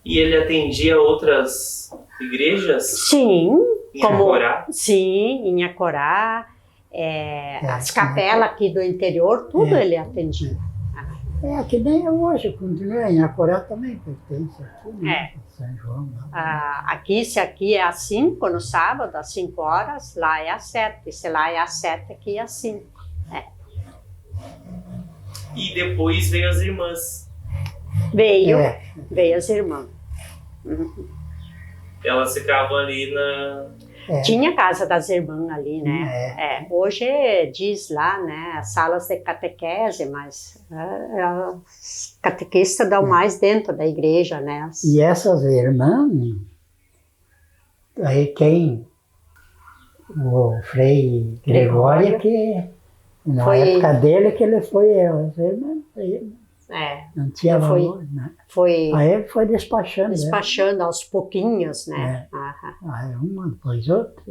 E ele atendia outras igrejas? Sim. Em Acorá? Sim, em Acorá. As capelas aqui do interior, tudo ele atendia. Que nem hoje, continua em Acorá também pertence aqui, né? São João. Se aqui é às 5, no sábado, às 5 horas, lá é às 7. Se lá é às 7, aqui é às 5. E depois veio as irmãs. Veio as irmãs. Elas ficavam ali na... Tinha a casa das irmãs ali, né? Hoje diz lá, né, salas de catequese, mas os catequistas dão mais dentro da igreja, né? E essas irmãs, aí o Frei Gregório, que na época dele que ele foi, as irmãs, não tinha valor, né? Aí ele foi despachando aos pouquinhos, né? Uma depois outra.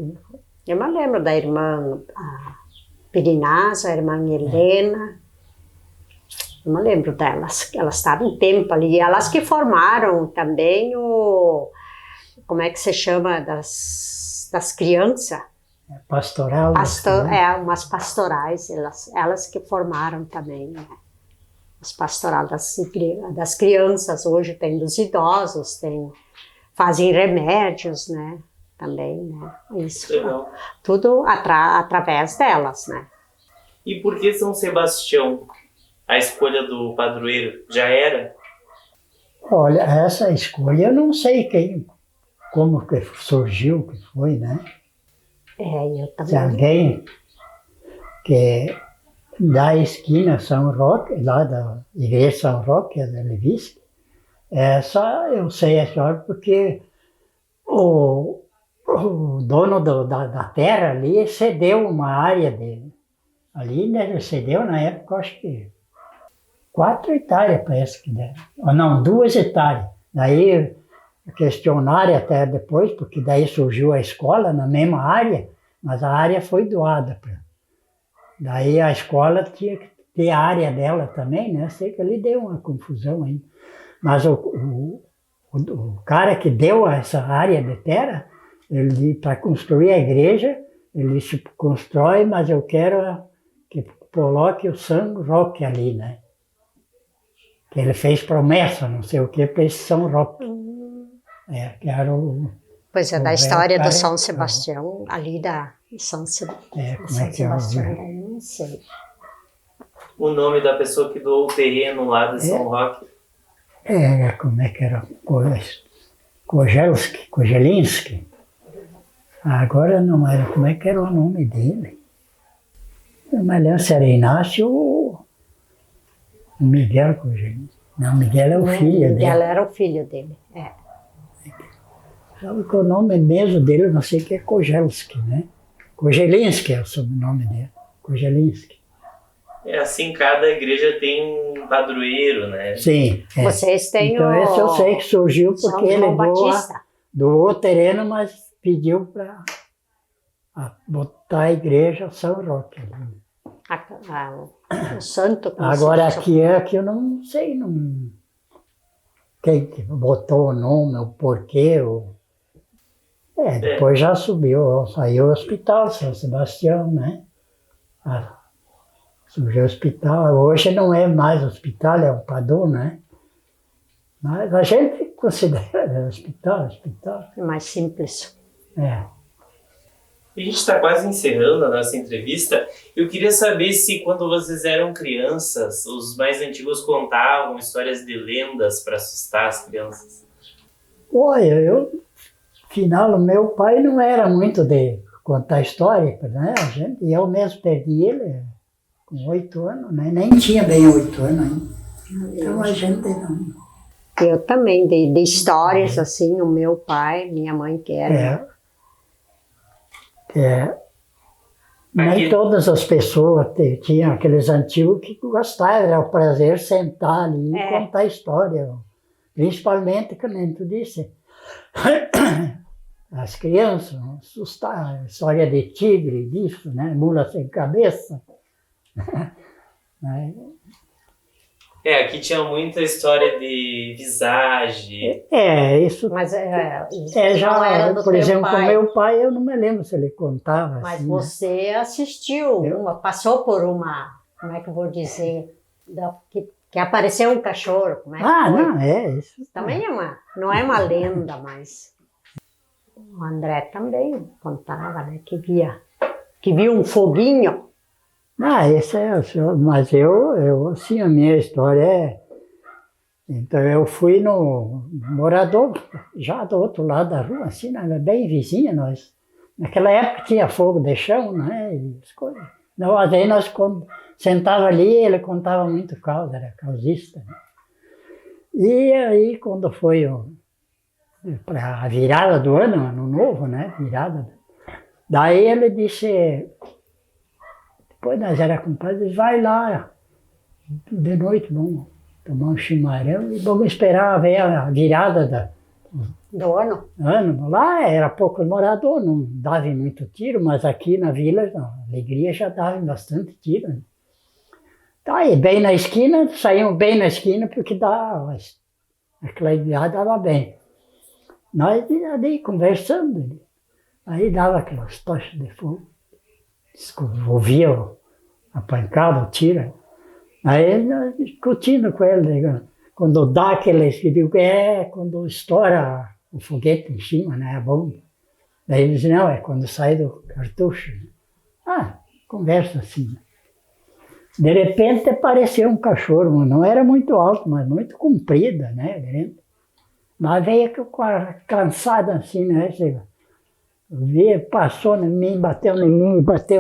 Eu me lembro da irmã Pirinasa, a irmã Helena. Eu me lembro delas, que elas estavam um tempo ali. Elas que formaram também como é que se chama, das crianças? Pastoral. Umas pastorais, elas que formaram também, né? As pastoral das crianças, hoje tem dos idosos, fazem remédios, né? Também, né? Isso. Legal. Tudo através delas, né? E por que São Sebastião? A escolha do padroeiro já era? Olha, essa escolha eu não sei como que surgiu, que foi, né? Eu também. Se alguém que da esquina São Roque, lá da igreja São Roque, da Levisque, essa eu sei a história porque o dono da terra ali cedeu uma área dele. Ali, né, ele cedeu na época, acho que 4 hectares parece que deram. Ou não, 2 hectares. Daí questionaram até depois, porque daí surgiu a escola na mesma área, mas a área foi doada para. Daí a escola ter a área dela também, né? Sei que ali deu uma confusão aí. Mas o cara que deu essa área de terra, ele para construir a igreja, ele disse, constrói, mas eu quero que coloque o São Roque ali, né? Que ele fez promessa, não sei o que, para esse São Roque. Que era o... Pois é, o da velho história cara, do São Sebastião, ali da São, como é São que é o Sebastião, velho? eu não sei. O nome da pessoa que doou o terreno lá de São Roque. Como é que era? Kojelinski. Agora não era, como é que era o nome dele? Eu me lembro se era Inácio ou o Miguel Kojelinski. Não, Miguel é o filho Miguel dele. era o filho dele, Sabe que o nome mesmo dele, eu não sei que é Kojelski, né? Kojelinski é o sobrenome dele. Kojelinski. É assim, cada igreja tem um padroeiro, né? Sim. Vocês têm então esse eu sei que surgiu São porque ele João Batista. doou o terreno, mas pediu para botar a igreja São Roque. O santo. Agora aqui eu não sei quem que botou o nome, o porquê. Depois já saiu o hospital São Sebastião, né? Surgiu o hospital, hoje não é mais hospital, é o Padô, né? Mas a gente considera hospital. É mais simples. A gente está quase encerrando a nossa entrevista. Eu queria saber se quando vocês eram crianças, os mais antigos contavam histórias de lendas para assustar as crianças. Olha, afinal, o meu pai não era muito de contar história, né? Eu mesmo perdi ele com 8 anos, né? Nem tinha bem 8 anos ainda. Então a gente não... Eu também, de histórias assim, o meu pai, minha mãe que era. Nem todas as pessoas tinham aqueles antigos que gostavam, era o prazer sentar ali e contar história. Principalmente, como tu disse, as crianças, assustar, história de tigre, disso, né? Mula sem cabeça. Aqui tinha muita história de visagem. Isso. Mas já não era do por teu exemplo, pai. com meu pai, eu não me lembro se ele contava. Mas assim, você assistiu, passou por uma, como é que eu vou dizer, que apareceu um cachorro, como é que foi? Isso. Também não é uma lenda, mas o André também contava, né, que via um foguinho. Esse mas assim, a minha história então eu fui no morador, já do outro lado da rua, assim, né, bem vizinha, nós. Naquela época tinha fogo de chão, né, e as coisas. Mas aí nós sentava ali, ele contava muito caos, era causista, né. E aí quando foi para a virada do ano novo, né, daí ele disse... Depois nós era compadres, vai lá, de noite vamos tomar um chimarrão e vamos esperar ver a virada do ano. Lá era pouco morador, não dava muito tiro, mas aqui na vila, na Alegria, já dava bastante tiro. Né? Tá aí, bem na esquina, saímos bem na esquina porque aquela idade dava bem. Nós ali conversando, aí dava aquelas tochas de fogo. Ouvia a pancada, o tiro. Aí nós discutindo com ele, quando dá aquele, quando estoura o foguete em cima, né, a bomba. Daí ele disse, não, é quando sai do cartucho. Conversa assim. De repente apareceu um cachorro, não era muito alto, mas muito comprida, né, grande. Mas veio com a cansada assim, né, passou em mim, bateu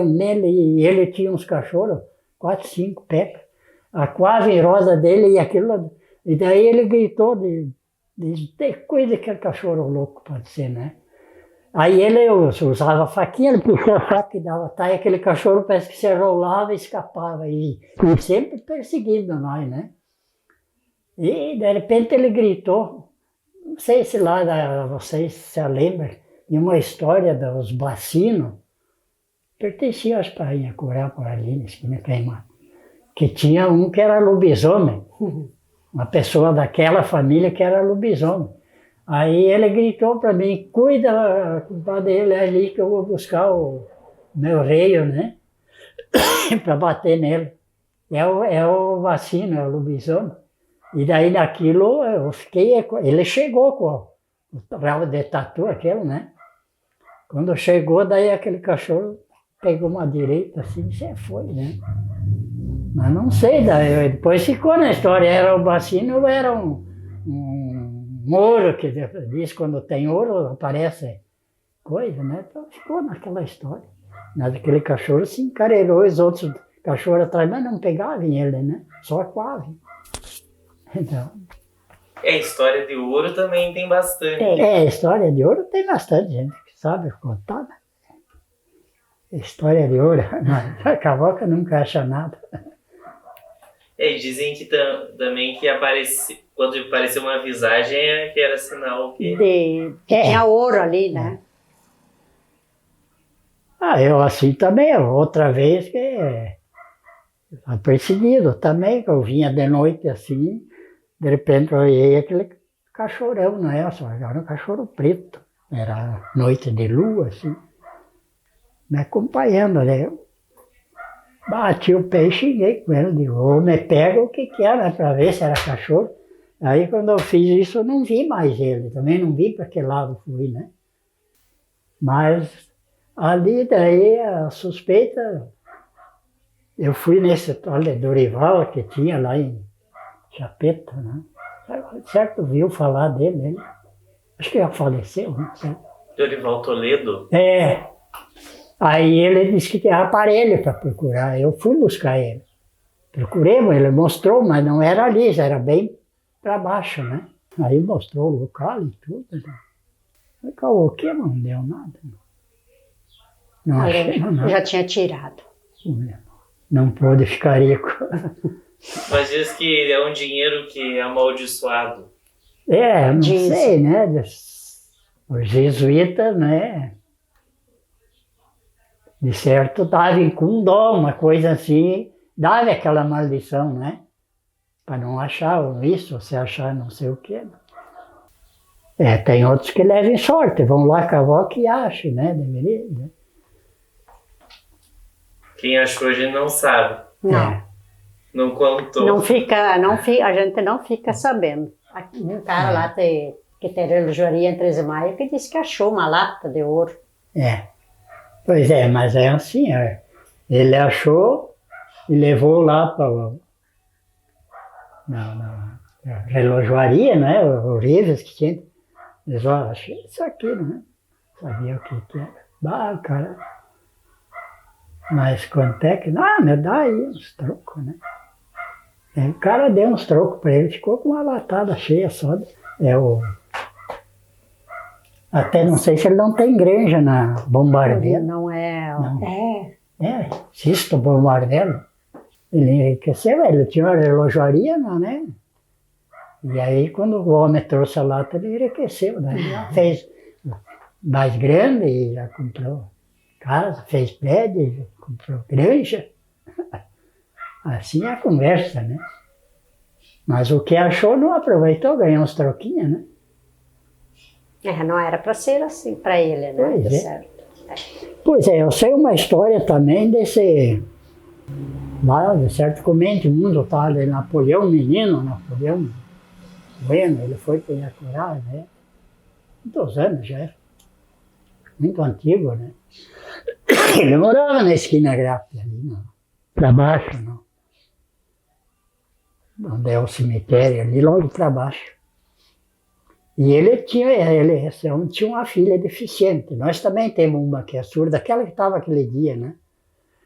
nele, e ele tinha uns cachorros, 4, 5 pecas, a quase rosa dele e aquilo, e daí ele gritou de coisa que é cachorro louco pode ser, né? Aí ele usava a faquinha, ele puxou a faca e dava, e aquele cachorro parece que se enrolava e escapava, e sempre perseguindo nós, né? E de repente ele gritou, não sei se lá vocês se lembram, de uma história dos bacinos, pertencia às Prainhas Curar por ali, na esquina Queimada, que tinha um que era lobisomem. Uma pessoa daquela família que era lobisomem. Aí ele gritou para mim, cuida, compadre, ele é ali que eu vou buscar o meu reio, né? Para bater nele. É o vacino, é o lobisomem. E daí naquilo eu fiquei, ele chegou com o rabo de tatu aquele, né? Quando chegou, daí aquele cachorro pegou uma direita assim, já foi, né? Mas não sei, daí, depois ficou na história, era o vacino ou era um ouro, que diz quando tem ouro aparece coisa, né? Então ficou naquela história. Mas aquele cachorro se encarerou, os outros cachorros atrás, mas não pegavam ele, né? Só com a ave. Então. História de ouro também tem bastante. História de ouro tem bastante gente que sabe contar, né? História de ouro, mas a cavoca nunca acha nada. Dizem que também que quando apareceu uma visagem que era sinal que... Que tinha ouro ali, né? Eu assim também, outra vez que perseguido também, que eu vinha de noite assim, de repente eu olhei aquele cachorrão, não é? Só era um cachorro preto, era noite de lua, assim, me acompanhando, né? Eu bati o pé e xinguei com ele, digo, ou me pega o que é, né, para ver se era cachorro. Aí quando eu fiz isso, eu não vi mais ele, também não vi para que lado fui, né? Mas ali, daí, a suspeita, eu fui nesse tal de Dorival que tinha lá em Chapeta, né? Certo, viu falar dele, ele, acho que já faleceu, não sei. Dorival Toledo? Aí ele disse que tinha aparelho para procurar, eu fui buscar ele. Procuremos, ele mostrou, mas não era ali, já era bem para baixo, né? Aí mostrou o local e tudo. Né? O que? Não deu nada. Não achei nada. Já tinha tirado. Não pôde ficar rico. Mas diz que é um dinheiro que é amaldiçoado. Não sei, né? Os jesuítas, né? De certo, davam com dó, uma coisa assim, dava aquela maldição, né? Para não achar isso, se achar não sei o quê. Tem outros que levam sorte, vão lá cavar que acham, né? Deveria, né? Quem achou a gente não sabe. Não. Não contou. A gente não fica sabendo. Um cara lá que tem relojoaria em 13 de Maio que disse que achou uma lata de ouro. Pois mas é assim, ele achou e levou lá para na relojoaria, né? O Rives que tinha. Eles achei isso aqui, né? Sabia o que era. Cara. Mas quanto é que... me dá aí uns trocos, né? O cara deu uns trocos para ele, ficou com uma latada cheia só. Até não sei se ele não tem granja na Bombardello. Não é. Não. Sisto Bombardello. Ele enriqueceu, ele tinha uma relojoaria, né? E aí quando o homem trouxe a lata, ele enriqueceu, né? Já fez mais grande e já comprou casa, fez prédio, comprou granja. Assim é a conversa, né? Mas o que achou não aproveitou, ganhou uns troquinhos, né? Não era para ser assim para ele, né? Pois certo. Pois eu sei uma história também desse... Lá, de certo comente, o mundo tá de Napoleão Napoleão Bueno, ele foi condecorado, né? Muitos anos já, muito antigo, né? Ele morava na esquina Grapia, ali, para baixo, não. Onde é o cemitério, ali logo para baixo. E ele tinha uma filha deficiente. Nós também temos uma que é surda, aquela que estava aquele dia, né?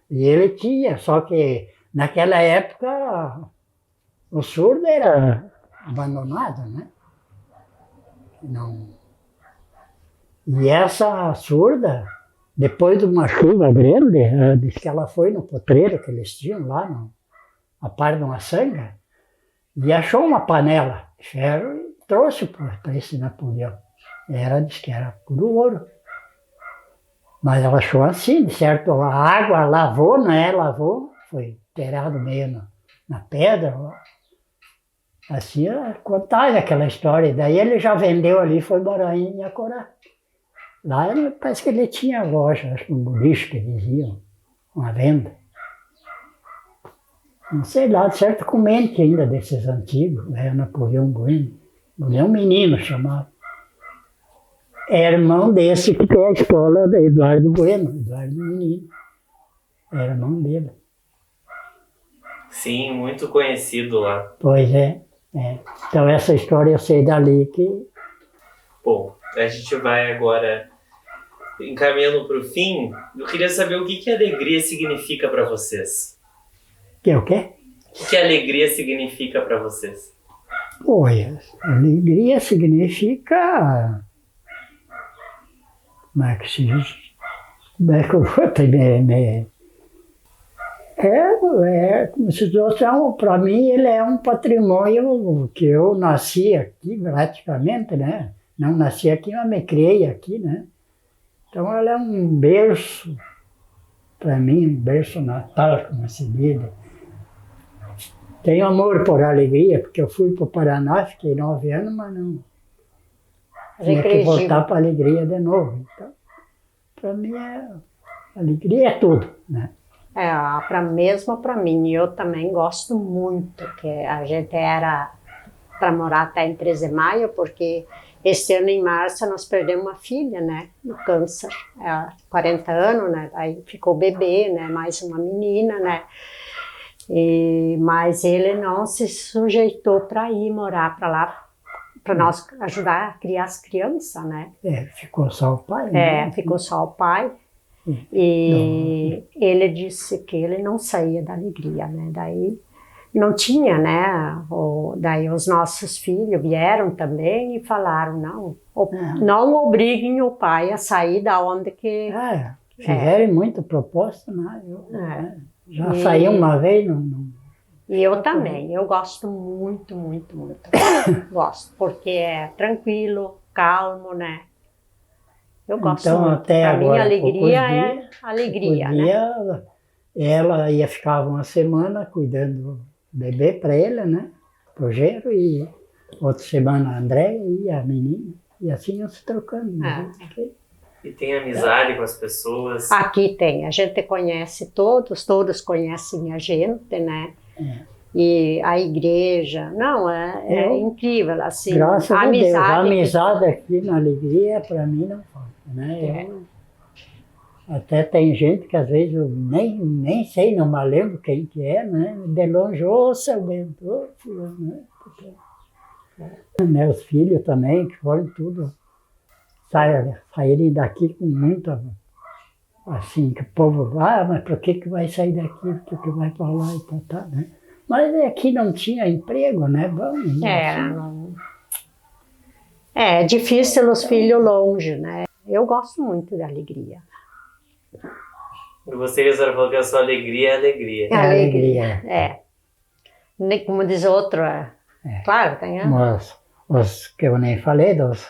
E ele tinha, só que naquela época o surdo era abandonado, né? Não. E essa surda, depois de uma chuva grande, disse que ela foi no potreiro que eles tinham lá, a par de uma sanga, e achou uma panela de ferro e trouxe para esse Napoleão. Disse que era puro ouro. Mas ela achou assim, de certo, a água lavou, né? Lavou, foi enterrado meio na pedra. Assim, contava aquela história. Daí ele já vendeu ali e foi morar em Iacorá. Lá parece que ele tinha loja, acho que um boliche que diziam, uma venda. Não sei lá, de certo comente ainda desses antigos, né? Napoleão Bueno. Napoleão Menino chamado. É irmão desse que tem a escola da Eduardo Bueno, Eduardo Menino. É irmão dele. Sim, muito conhecido lá. Pois é. Então essa história eu sei dali que... Bom, a gente vai agora encaminhando para o fim. Eu queria saber o que alegria significa para vocês. Que é o quê? O que alegria significa para vocês? Olha, alegria significa... Como é que se diz? Como é que eu vou ter... como se fosse, para mim, ele é um patrimônio que eu nasci aqui praticamente, né? Não nasci aqui, mas me criei aqui, né? Então, ele é um berço, para mim, um berço natal, como se diz. Tenho amor por alegria, porque eu fui para o Paraná, fiquei 9 anos, mas não tinha que voltar para a alegria de novo. Então, para mim, alegria é tudo, né? Mesmo para mim, eu também gosto muito, que a gente era para morar até em 13 de maio, porque esse ano em março nós perdemos uma filha, né, no câncer, 40 anos, né, aí ficou bebê, né, mais uma menina, né, mas ele não se sujeitou para ir morar para lá, para nós ajudar a criar as crianças, né. Ficou só o pai, né? Ficou só o pai. E ele disse que ele não saía da alegria, né? Daí não tinha, né? Daí os nossos filhos vieram também e falaram, não obriguem o pai a sair da onde que... Fizeram muita proposta, né? Já saí uma vez, não... E eu também, eu gosto muito, muito, muito. Gosto, porque é tranquilo, calmo, né? Eu gosto então, muito. Até pra agora, mim, alegria é alegria, né? Ela ia ficar uma semana cuidando do bebê para ele, né? Pro Gero, e outra semana a André e a menina. E assim iam se trocando. Né? E tem amizade com as pessoas? Aqui tem, a gente conhece todos conhecem a gente, né? E a igreja, é incrível, assim, graças a Deus, a amizade aqui na alegria, para mim, não falta, né? Até tem gente que às vezes eu nem sei, não me lembro quem que é, né? De longe, seu Bento, fulano, né? Meus filhos também, que foram tudo, saírem daqui com muita, assim, que o povo, mas por que vai sair daqui, por que vai para lá e tá, né? Mas aqui não tinha emprego, né? Vamos, é difícil os filhos longe, né? Eu gosto muito da alegria. E você, a senhora falou que a sua alegria é alegria. É alegria. Como diz outro, claro, tem. Os que eu nem falei, dos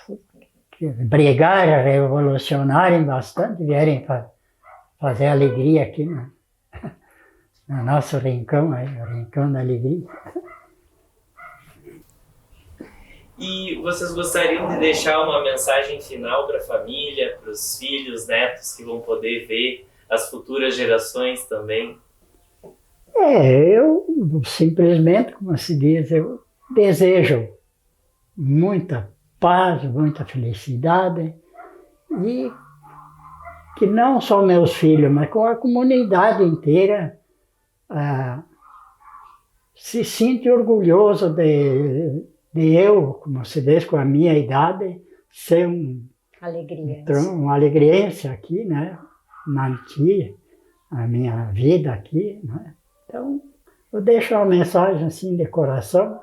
que brigaram, revolucionarem bastante, vierem fazer alegria aqui, né? No nosso rincão, o rincão da alegria. E vocês gostariam de deixar uma mensagem final para a família, para os filhos, netos que vão poder ver, as futuras gerações também? Eu simplesmente, como se diz, eu desejo muita paz, muita felicidade e que não só meus filhos, mas com a comunidade inteira se sinta orgulhoso de eu, como se diz, com a minha idade, ser um alegriense aqui, né? Manter a minha vida aqui, né? Então, eu deixo uma mensagem assim de coração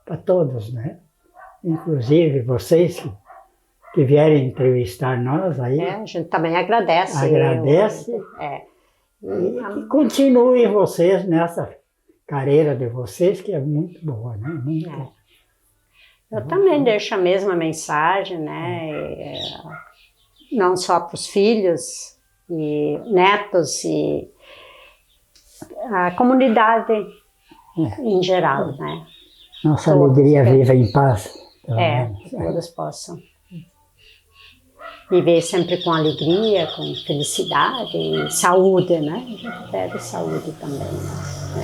para todos, né? Inclusive vocês que vierem entrevistar nós aí. A gente também agradece. E que continuem vocês nessa carreira de vocês, que é muito boa, né? Eu também deixo a mesma mensagem, né? Não só para os filhos e netos e a comunidade em geral, né? Nossa Todos, alegria né? viva em paz. pelo menos. Que todos possam viver sempre com alegria, com felicidade e saúde, né? A gente pede saúde também, né?